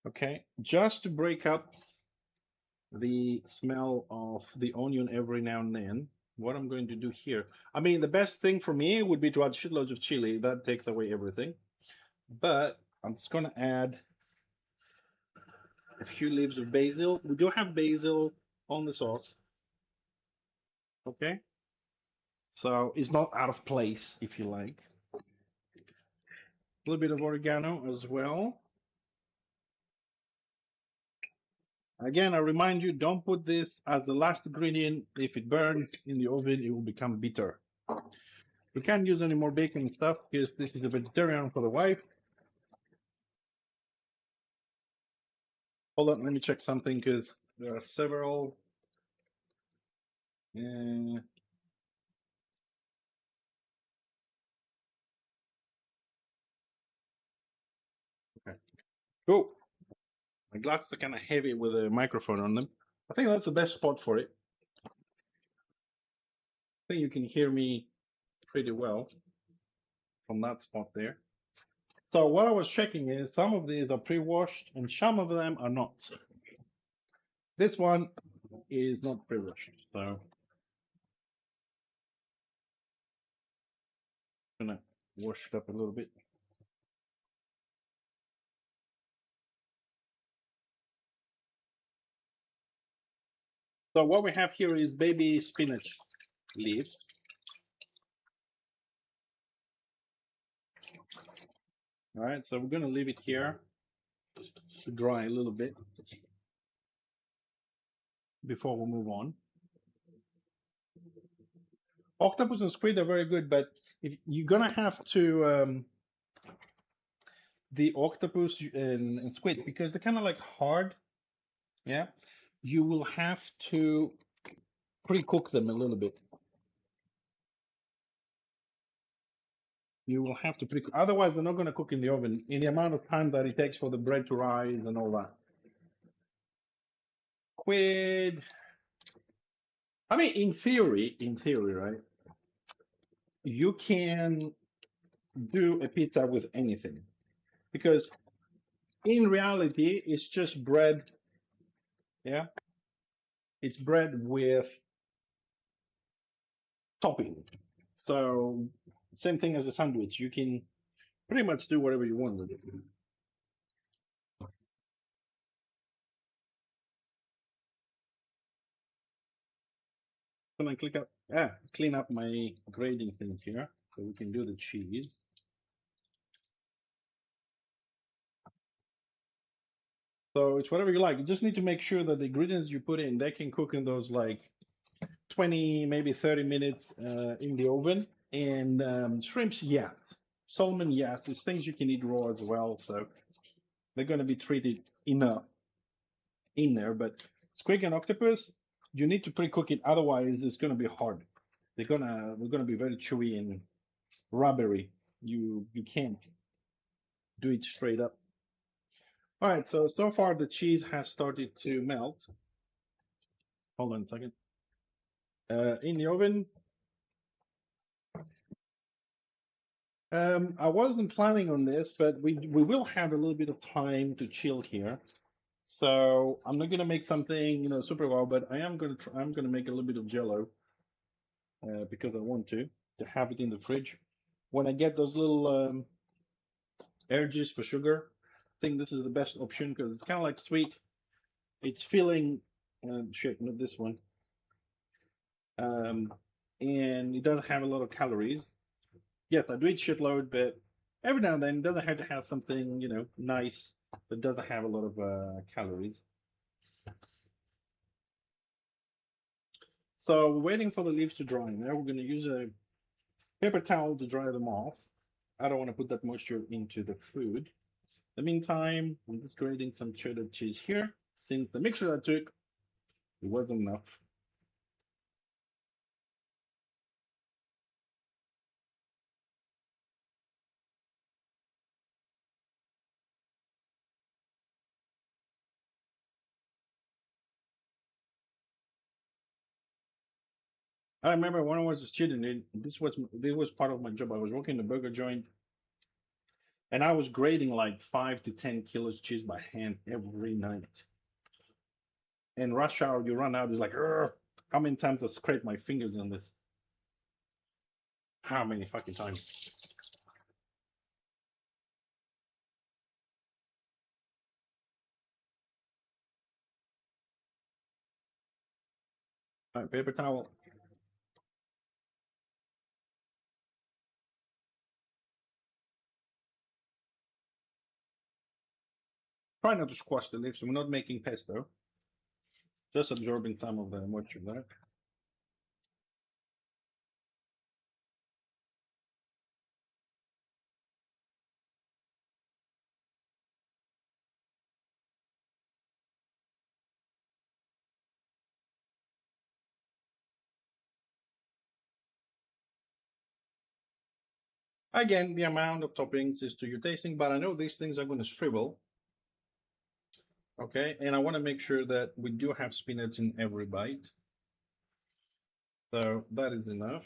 Okay, just to break up the smell of the onion every now and then. What I'm going to do here, I mean, the best thing for me would be to add shitloads of chili. That takes away everything. But I'm just going to add a few leaves of basil. We do have basil on the sauce. Okay. So it's not out of place, if you like. A little bit of oregano as well. Again, I remind you, don't put this as the last ingredient. If it burns in the oven, it will become bitter. We can't use any more bacon and stuff because this is a vegetarian for the wife. Hold on, let me check something because there are several. Uh, okay. Oh, my glasses are kind of heavy with a microphone on them. I think that's the best spot for it. I think you can hear me pretty well from that spot there. So what I was checking is some of these are pre-washed and some of them are not. This one is not pre-washed, so I'm gonna wash it up a little bit. So what we have here is baby spinach leaves. All right, so we're gonna leave it here to dry a little bit before we move on. Octopus and squid are very good, but if you're gonna have to the octopus and squid, because they're kind of like hard, yeah, you will have to pre-cook them a little bit. You will have to pre-cook, otherwise they're not going to cook in the oven in the amount of time that it takes for the bread to rise and all that. Squid, I mean, in theory, right, you can do a pizza with anything, because in reality it's just bread. Yeah, it's bread with topping. So same thing as a sandwich. You can pretty much do whatever you want with it. I'm gonna clean up my grading things here so we can do the cheese. So it's whatever you like. You just need to make sure that the ingredients you put in, they can cook in those like 20, maybe 30 minutes in the oven. And shrimps, yes. Salmon, yes. It's things you can eat raw as well. So they're going to be treated enough in there. But squid and octopus, you need to pre-cook it. Otherwise, it's going to be hard. They're gonna be very chewy and rubbery. You can't. do it straight up. All right, so far the cheese has started to melt. Hold on a second. In the oven. I wasn't planning on this, but we will have a little bit of time to chill here. So I'm not gonna make something super well, but I'm gonna make a little bit of Jello because I want to have it in the fridge. When I get those little edges for sugar, I think this is the best option because it's kind of like sweet. It's filling. Shit, not this one. Um, and it doesn't have a lot of calories. Yes, I do eat shitload, but every now and then it doesn't have to have something nice that doesn't have a lot of calories. So we're waiting for the leaves to dry. Now we're going to use a paper towel to dry them off. I don't want to put that moisture into the food. In the meantime, I'm just grating some cheddar cheese here. Since the mixture I took, it wasn't enough. I remember when I was a student, this was part of my job. I was working in a burger joint, and I was grating like 5 to 10 kilos cheese by hand every night. In rush hour, you run out, you're like, how many times I scraped my fingers on this? How many fucking times? All right, paper towel. Try not to squash the leaves. We're not making pesto. Just absorbing some of the moisture there. Again, the amount of toppings is to your tasting, but I know these things are going to shrivel. Okay, and I want to make sure that we do have spinach in every bite. So that is enough.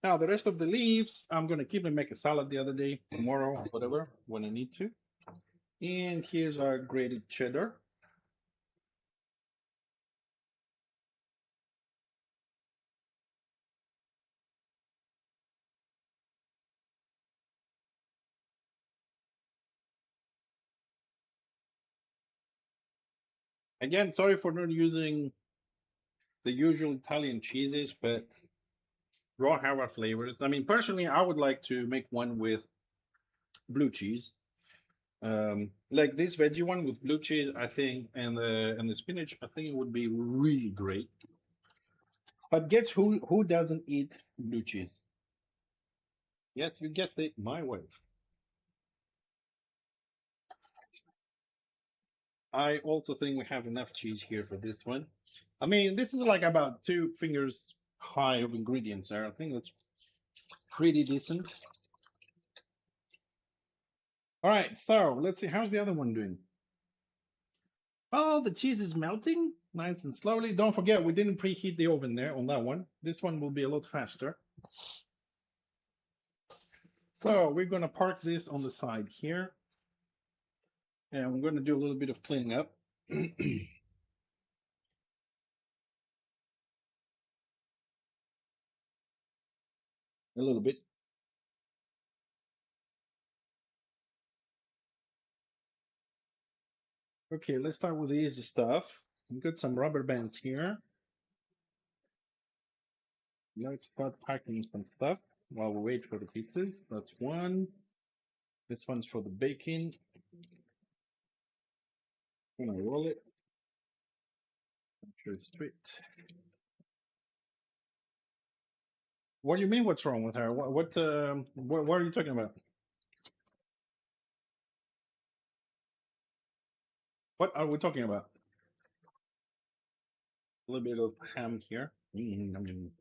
Now the rest of the leaves, I'm going to keep and make a salad the other day, tomorrow, whatever, when I need to. And here's our grated cheddar. Again, sorry for not using the usual Italian cheeses, but raw have our flavors. I mean, personally, I would like to make one with blue cheese. Like this veggie one with blue cheese, I think, and the spinach, I think it would be really great. But guess who doesn't eat blue cheese? Yes, you guessed it, my wife. I also think we have enough cheese here for this one. I mean, this is like about 2 fingers high of ingredients there. I think that's pretty decent. All right, so let's see. How's the other one doing? Oh, the cheese is melting nice and slowly. Don't forget, we didn't preheat the oven there on that one. This one will be a lot faster. So we're going to park this on the side here. And we're going to do a little bit of cleaning up. A little bit. Okay, let's start with the easy stuff. We've got some rubber bands here. Let's start packing some stuff while we wait for the pizzas. That's one. This one's for the baking. I'm gonna roll it. Make sure it's straight. What do you mean? What's wrong with her? What are you talking about? What are we talking about? A little bit of ham here. Mm.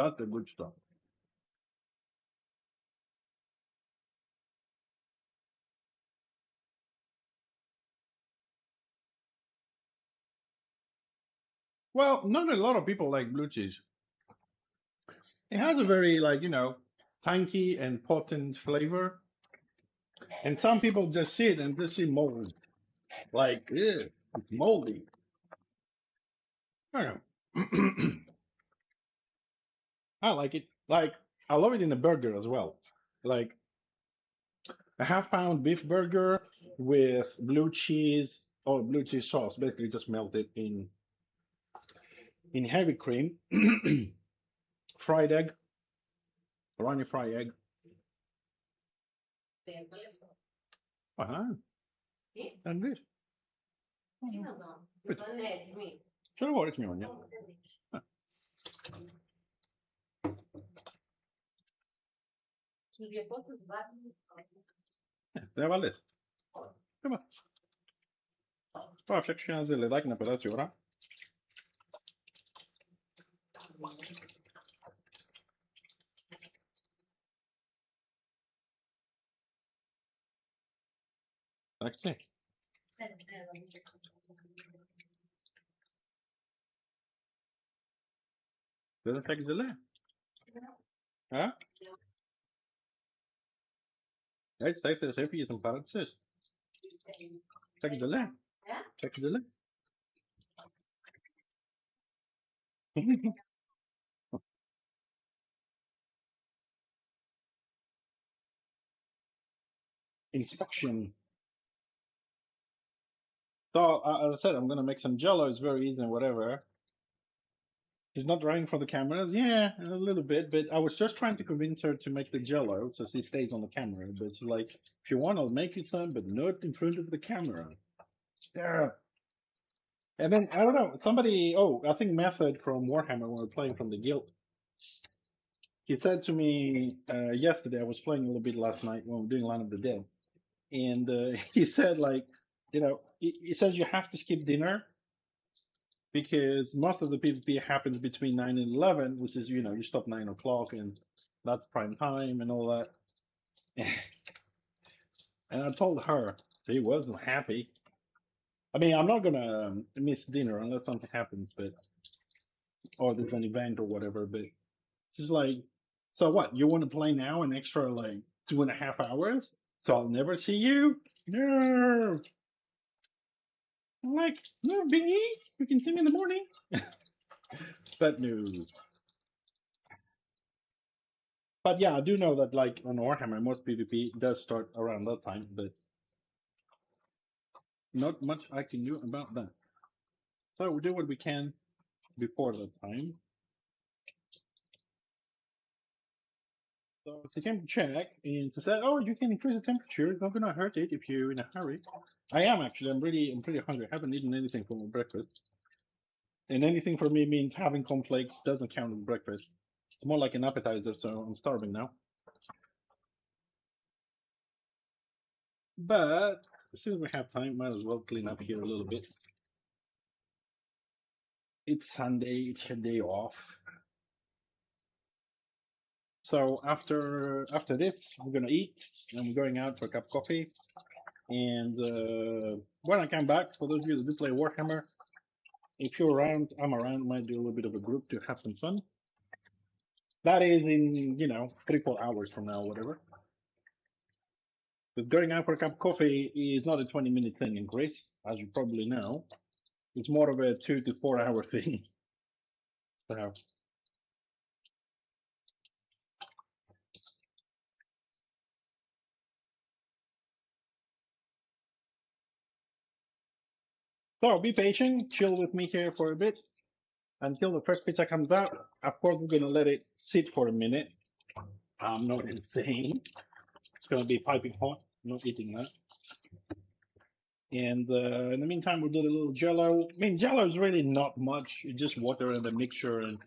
That's the good stuff. Well, not a lot of people like blue cheese. It has a very like tangy and potent flavor, and some people just see it and just see mold. Like, ew, it's moldy. I don't know. I like it. Like, I love it in a burger as well. Like a half-pound beef burger with blue cheese or blue cheese sauce, basically just melted in heavy cream, fried egg, runny fried egg. Uh-huh. And this. Ce l'ho vuole, signore? Det var väldigt. Det var. Bara försöker känna sig lite på det, tror jag. Tack så mycket. Det är faktiskt det. Ja? Ja, it's safe to say for you some balances. Faktiskt det. Faktiskt det. Inspection. So, as I said, I'm going to make some jello. It's very easy and whatever. It's not drying for the cameras. Yeah, a little bit, but I was just trying to convince her to make the jello so she stays on the camera. But it's like, if you want, I'll make you some, but not in front of the camera. Yeah. And then, I don't know, somebody, I think Method from Warhammer, when we were playing from the guild, he said to me yesterday, I was playing a little bit last night when we were doing Line of the Dead. And he said, like, he says you have to skip dinner because most of the PvP happens between 9 and 11, which is, you stop 9 o'clock and that's prime time and all that. And I told her, she wasn't happy. I mean, I'm not going to miss dinner unless something happens, or there's an event or whatever, but it's just like, so what? You want to play now an extra, like, 2.5 hours? So I'll never see you? No! I'm like, no, Bingy, you can see me in the morning. But no. But yeah, I do know that, like, on Warhammer, most PvP does start around that time, but not much I can do about that. So we do what we can before that time. So she came to check and she said, "Oh, you can increase the temperature. It's not gonna hurt it if you're in a hurry." I am actually. I'm pretty hungry. I haven't eaten anything for my breakfast. And anything for me means having cornflakes doesn't count as breakfast. It's more like an appetizer, so I'm starving now. But as soon as we have time, might as well clean up here a little bit. It's Sunday, it's a day off. So after this, we're gonna eat and we're going out for a cup of coffee. And when I come back, for those of you that do play Warhammer, if you're around, I'm around, might do a little bit of a group to have some fun. That is in, 3-4 hours from now, whatever. But going out for a cup of coffee is not a 20-minute thing in Greece, as you probably know. It's more of a 2 to 4 hour thing. So be patient, chill with me here for a bit until the first pizza comes out. Of course, we're gonna let it sit for a minute. I'm not insane. It's gonna be piping hot. I'm not eating that. And in the meantime, we'll do a little jello. I mean, jello is really not much. It's just water and a mixture, and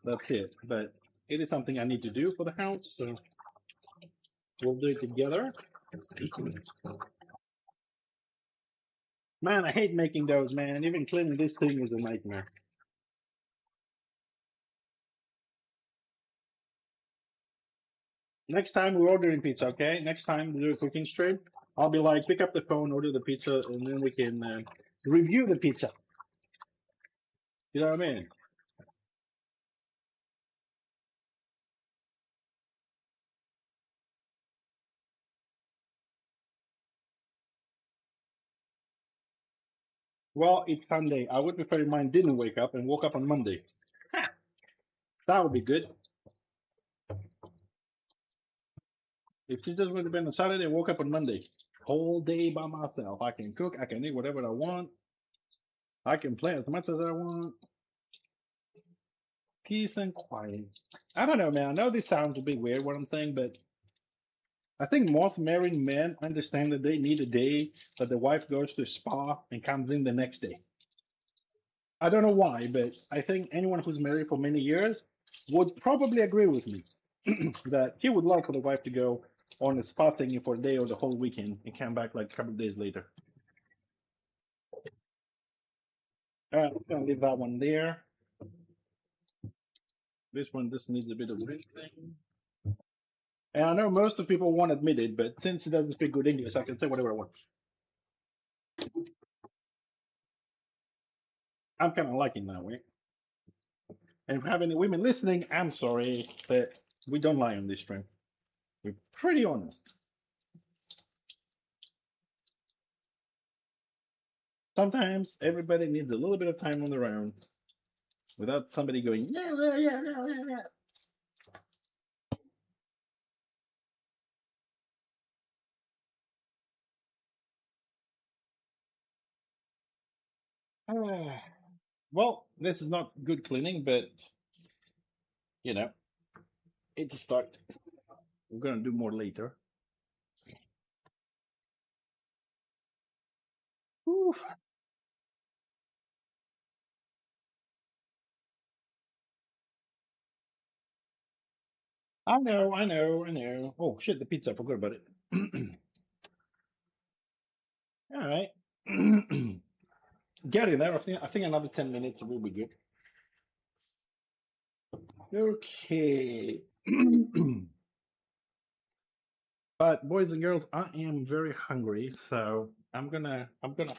that's it. But it is something I need to do for the house, so we'll do it together. Man, I hate making those, man. Even cleaning this thing is a nightmare. Next time we're ordering pizza, okay? Next time we do a cooking stream, I'll be like, pick up the phone, order the pizza, and then we can review the pizza. You know what I mean? Well, it's Sunday. I would prefer mine didn't wake up and woke up on Monday. That would be good. If she just would have been on Saturday and woke up on Monday, whole day by myself. I can cook, I can eat whatever I want, I can play as much as I want. Peace and quiet. I don't know, man. I know this sounds a bit weird what I'm saying, but I think most married men understand that they need a day that the wife goes to a spa and comes in the next day. I don't know why, but I think anyone who's married for many years would probably agree with me that he would love for the wife to go on a spa thingy for a day or the whole weekend and come back like a couple of days later. I'm gonna leave that one there. This one just needs a bit of rinsing. And I know most of people won't admit it, but since he doesn't speak good English, I can say whatever I want. I'm kind of liking that way. And if you have any women listening, I'm sorry, but we don't lie on this stream. We're pretty honest. Sometimes everybody needs a little bit of time on their own without somebody going, yeah, yeah, yeah, yeah, yeah, yeah. Well, this is not good cleaning, but you know, it's a start. We're gonna do more later. Whew. I know, I know, I know. Oh shit, the pizza, I forgot about it. All right. Getting there. I think another 10 minutes will be good. Okay. But boys and girls, I am very hungry, so I'm gonna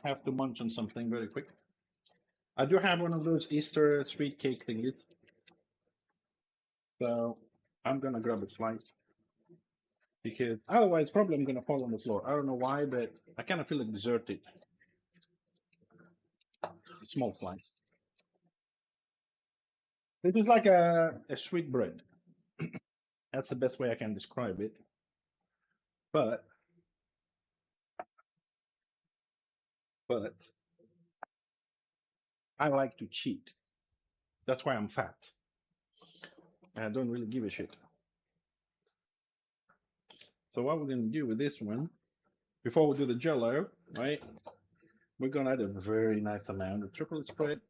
have to munch on something very quick. I do have one of those Easter sweet cake thingies, so I'm gonna grab a slice because otherwise probably I'm gonna fall on the floor. I don't know why, but I kind of feel like deserted. A small slice. It is like a sweet bread. That's the best way I can describe it. But but I like to cheat. That's why I'm fat. And I don't really give a shit. So what we're gonna do with this one, before we do the jello, right? We're gonna add a very nice amount of chocolate spread.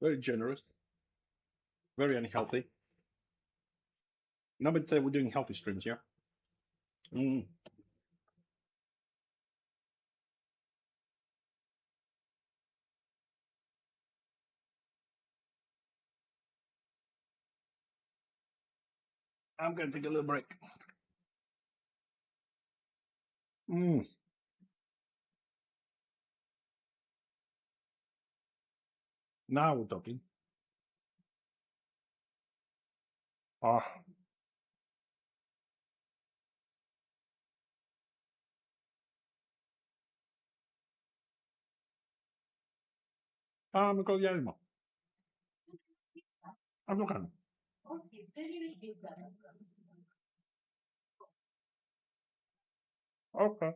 Very generous. Very unhealthy. Nobody said we're doing healthy streams, yeah? Mm. I'm gonna take a little break. Mm. Now we're talking. Ah, mi cogliamo. I'm looking. Okay.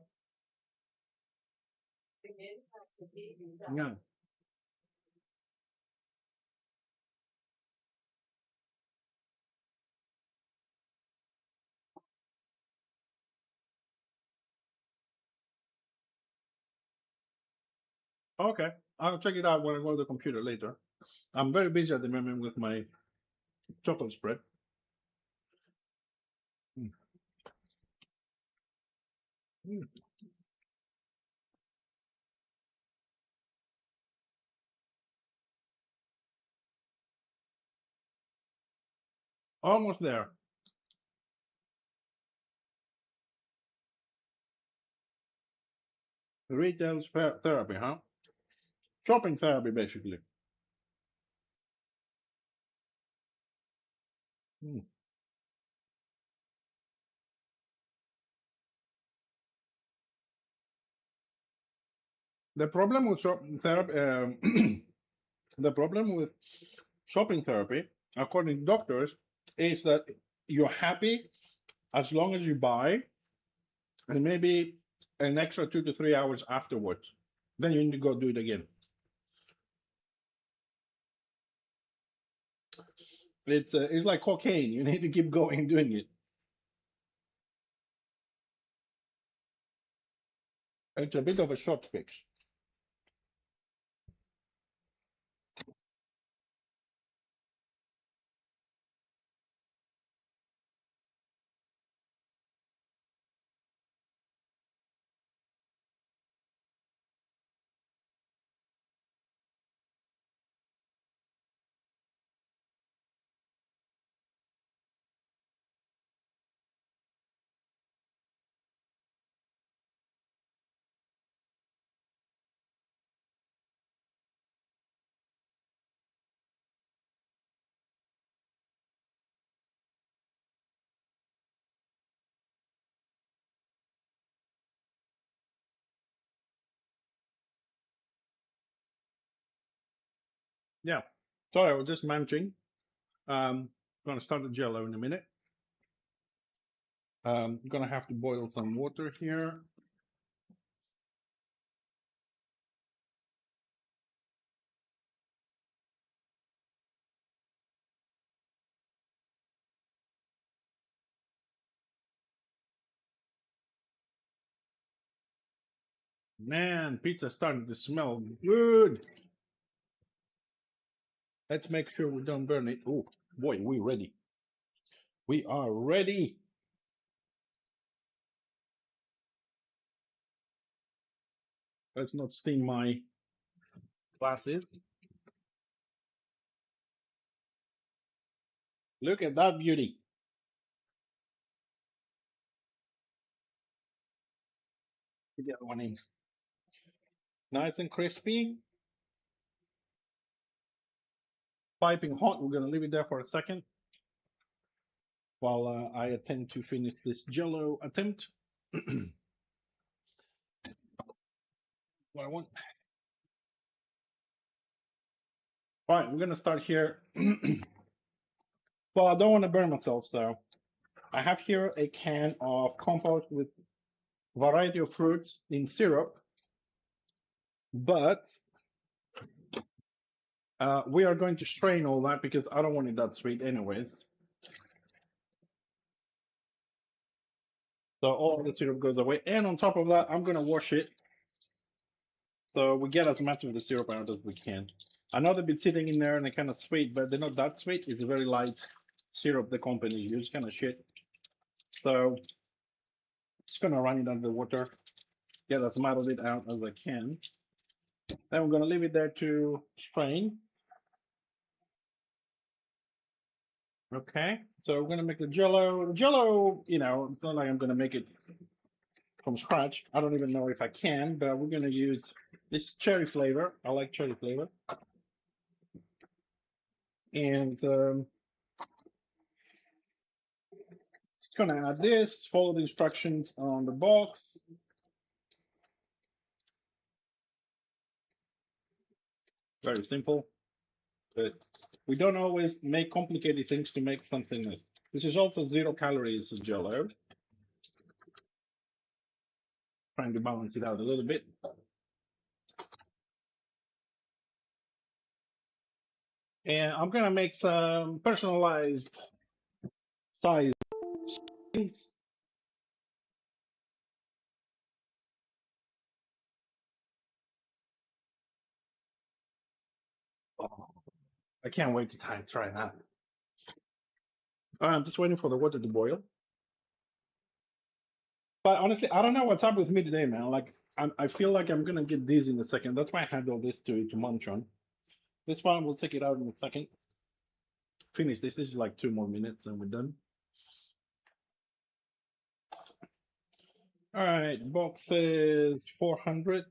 Yeah. Okay. I'll check it out when I go to the computer later. I'm very busy at the moment with my chocolate spread. Mm. Mm. Almost there. Retail therapy, huh? Shopping therapy, basically. Hmm. The problem with shopping therapy, the problem with shopping therapy, according to doctors, is that you're happy as long as you buy, and maybe an extra 2 to 3 hours afterwards. Then you need to go do it again. It's like cocaine. You need to keep going and doing it. It's a bit of a short fix. Yeah. Sorry, I was just munching. Gonna start the jello in a minute. Gonna have to boil some water here. Man, pizza's starting to smell good. Let's make sure we don't burn it. Oh, boy, we're ready. We are ready. Let's not steam my glasses. Look at that beauty. Put the other one in. Nice and crispy. Piping hot. We're gonna leave it there for a second while I attempt to finish this jello attempt. What I want. All right, we're gonna start here. Well, I don't want to burn myself, so I have here a can of compote with variety of fruits in syrup, but we are going to strain all that because I don't want it that sweet anyways. So all the syrup goes away. And on top of that, I'm going to wash it so we get as much of the syrup out as we can. I know they've been sitting in there and they're kind of sweet, but they're not that sweet. It's a very light syrup the company uses, kind of shit. So just going to run it under the water, get as much of it out as I can. Then we're going to leave it there to strain. Okay, so we're going to make the jello. Jello, you know, it's not like I'm going to make it from scratch. I don't even know if I can, but we're going to use this cherry flavor. I like cherry flavor. And just going to add this, follow the instructions on the box. Very simple. But we don't always make complicated things to make something nice. This is also 0 calories jello. Trying to balance it out a little bit. And I'm going to make some personalized size things. Oh, I can't wait to try that. I'm just waiting for the water to boil. But honestly, I don't know what's up with me today, man. Like, I feel like I'm gonna get dizzy in a second. That's why I had all this to munch on. This one, we'll take it out in a second. finish this. This is like 2 more minutes and we're done. All right, box says 400.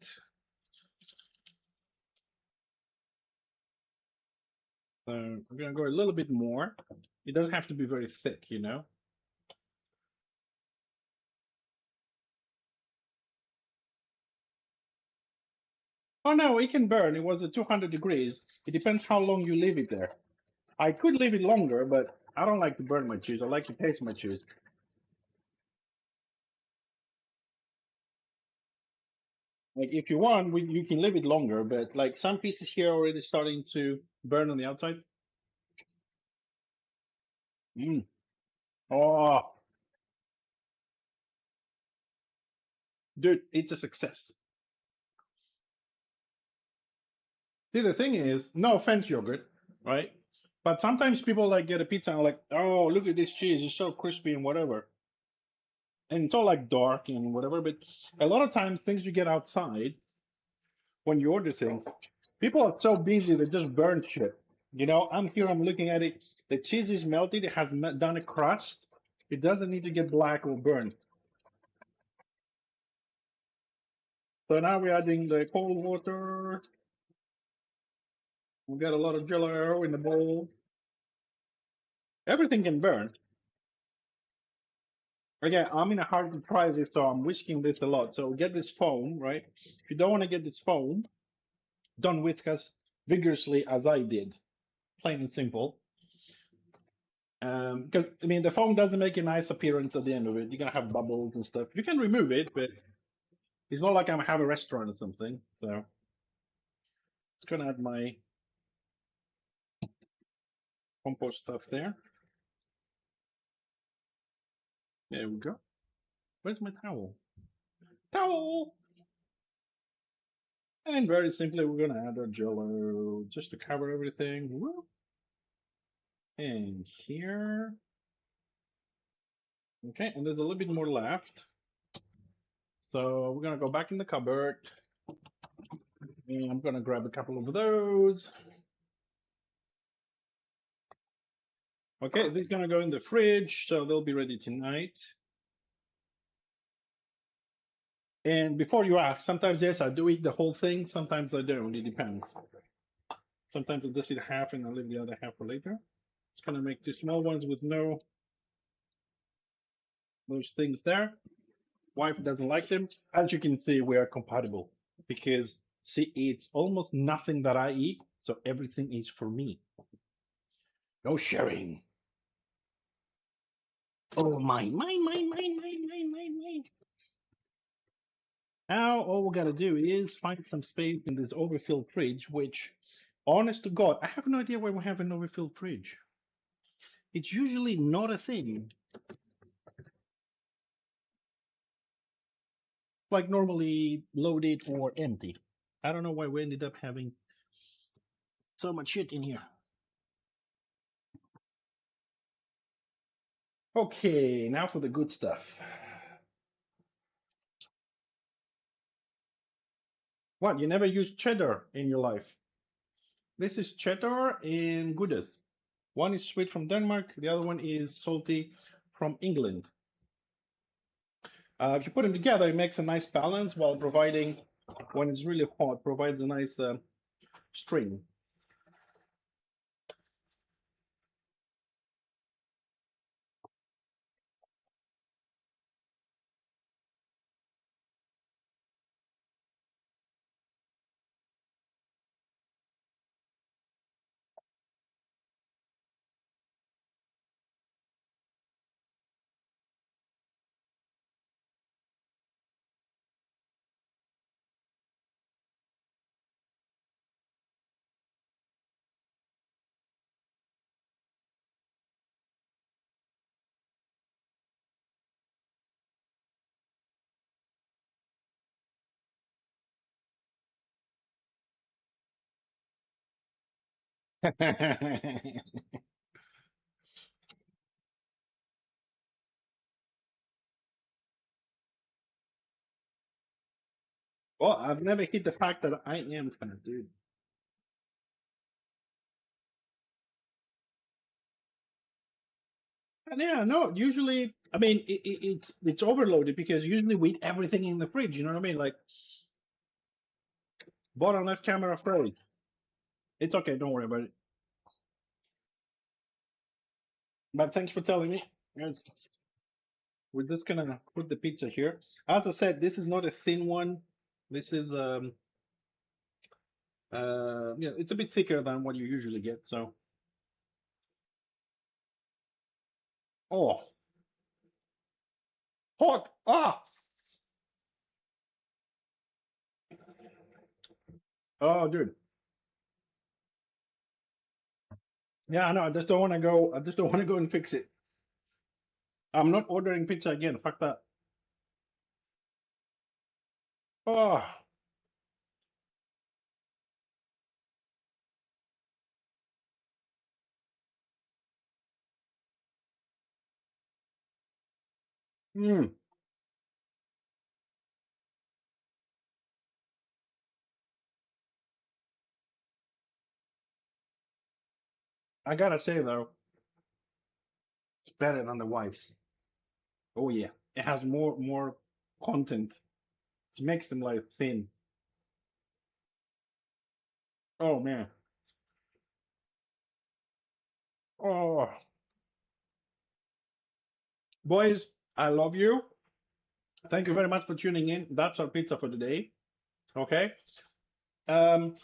So I'm gonna go a little bit more. It doesn't have to be very thick, you know. Oh no, it can burn. It was at 200 degrees. It depends how long you leave it there. I could leave it longer, but I don't like to burn my cheese. I like to taste my cheese. Like if you want, you can leave it longer, but like some pieces here are already starting to burn on the outside. Mm. Oh, dude, it's a success. See, the thing is, no offense, yogurt, right? But sometimes people like get a pizza and like, oh, look at this cheese, it's so crispy and whatever. And it's all like dark and whatever. But a lot of times, things you get outside when you order things, people are so busy they just burn shit. You know, I'm here, I'm looking at it. The cheese is melted, it has done a crust. It doesn't need to get black or burnt. So now we're adding the cold water. We got a lot of jello in the bowl. Everything can burn. Again, I'm in a hurry to try this, so I'm whisking this a lot. So get this foam, right? If you don't want to get this foam, don't whisk as vigorously as I did. Plain and simple. Because I mean, the foam doesn't make a nice appearance at the end of it. You're gonna have bubbles and stuff. You can remove it, but it's not like I'm have a restaurant or something. So it's gonna add my compost stuff there. There we go. Where's my towel? Towel! And very simply, we're gonna add our jello just to cover everything. And here. Okay, and there's a little bit more left. So we're gonna go back in the cupboard. And I'm gonna grab a couple of those. Okay, this is gonna go in the fridge, so they'll be ready tonight. And before you ask, sometimes yes, I do eat the whole thing, sometimes I don't, it depends. Sometimes I just eat half and I leave the other half for later. It's gonna make two small ones with no those things there. Wife doesn't like them. As you can see, we are compatible because she eats almost nothing that I eat, so everything is for me. No sharing. Oh, mine. Now, all we gotta do is find some space in this overfilled fridge, which, honest to God, I have no idea why we have an overfilled fridge. It's usually not a thing. Like normally loaded or empty. I don't know why we ended up having so much shit in here. Okay, now for the good stuff. What, you never used cheddar in your life? This is cheddar and Goudas. One is sweet from Denmark, the other one is salty from England. If you put them together, it makes a nice balance while providing, when it's really hot, provides a nice string. Well, I've never hit the fact that I am fat, dude. Yeah, no, usually, I mean, it's overloaded because usually we eat everything in the fridge. You know what I mean? Like bottom left camera froze. It's okay. Don't worry about it. But thanks for telling me. It's, we're just gonna put the pizza here. As I said, this is not a thin one. This is yeah, it's a bit thicker than what you usually get. So, oh, hot! Ah, oh, dude. Yeah, no, I just don't want to go. I just don't want to go and fix it. I'm not ordering pizza again. Fuck that. Oh, mm, I gotta say though, it's better than the wife's. Oh yeah, it has more content. It makes them like thin. Oh man. Oh, boys, I love you. Thank you very much for tuning in. That's our pizza for today. Okay. Um,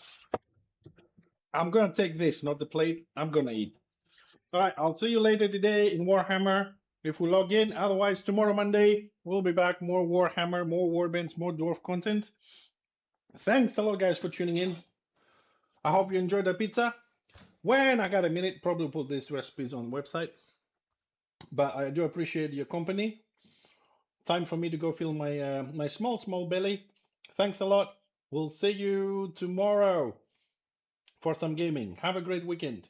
I'm gonna take this, not the plate. I'm gonna eat. All right. I'll see you later today in Warhammer if we log in. Otherwise, tomorrow Monday we'll be back. More Warhammer, more Warbands, more Dwarf content. Thanks a lot, guys, for tuning in. I hope you enjoyed the pizza. When I got a minute, probably put these recipes on the website. But I do appreciate your company. Time for me to go fill my my small belly. Thanks a lot. We'll see you tomorrow for some gaming. Have a great weekend.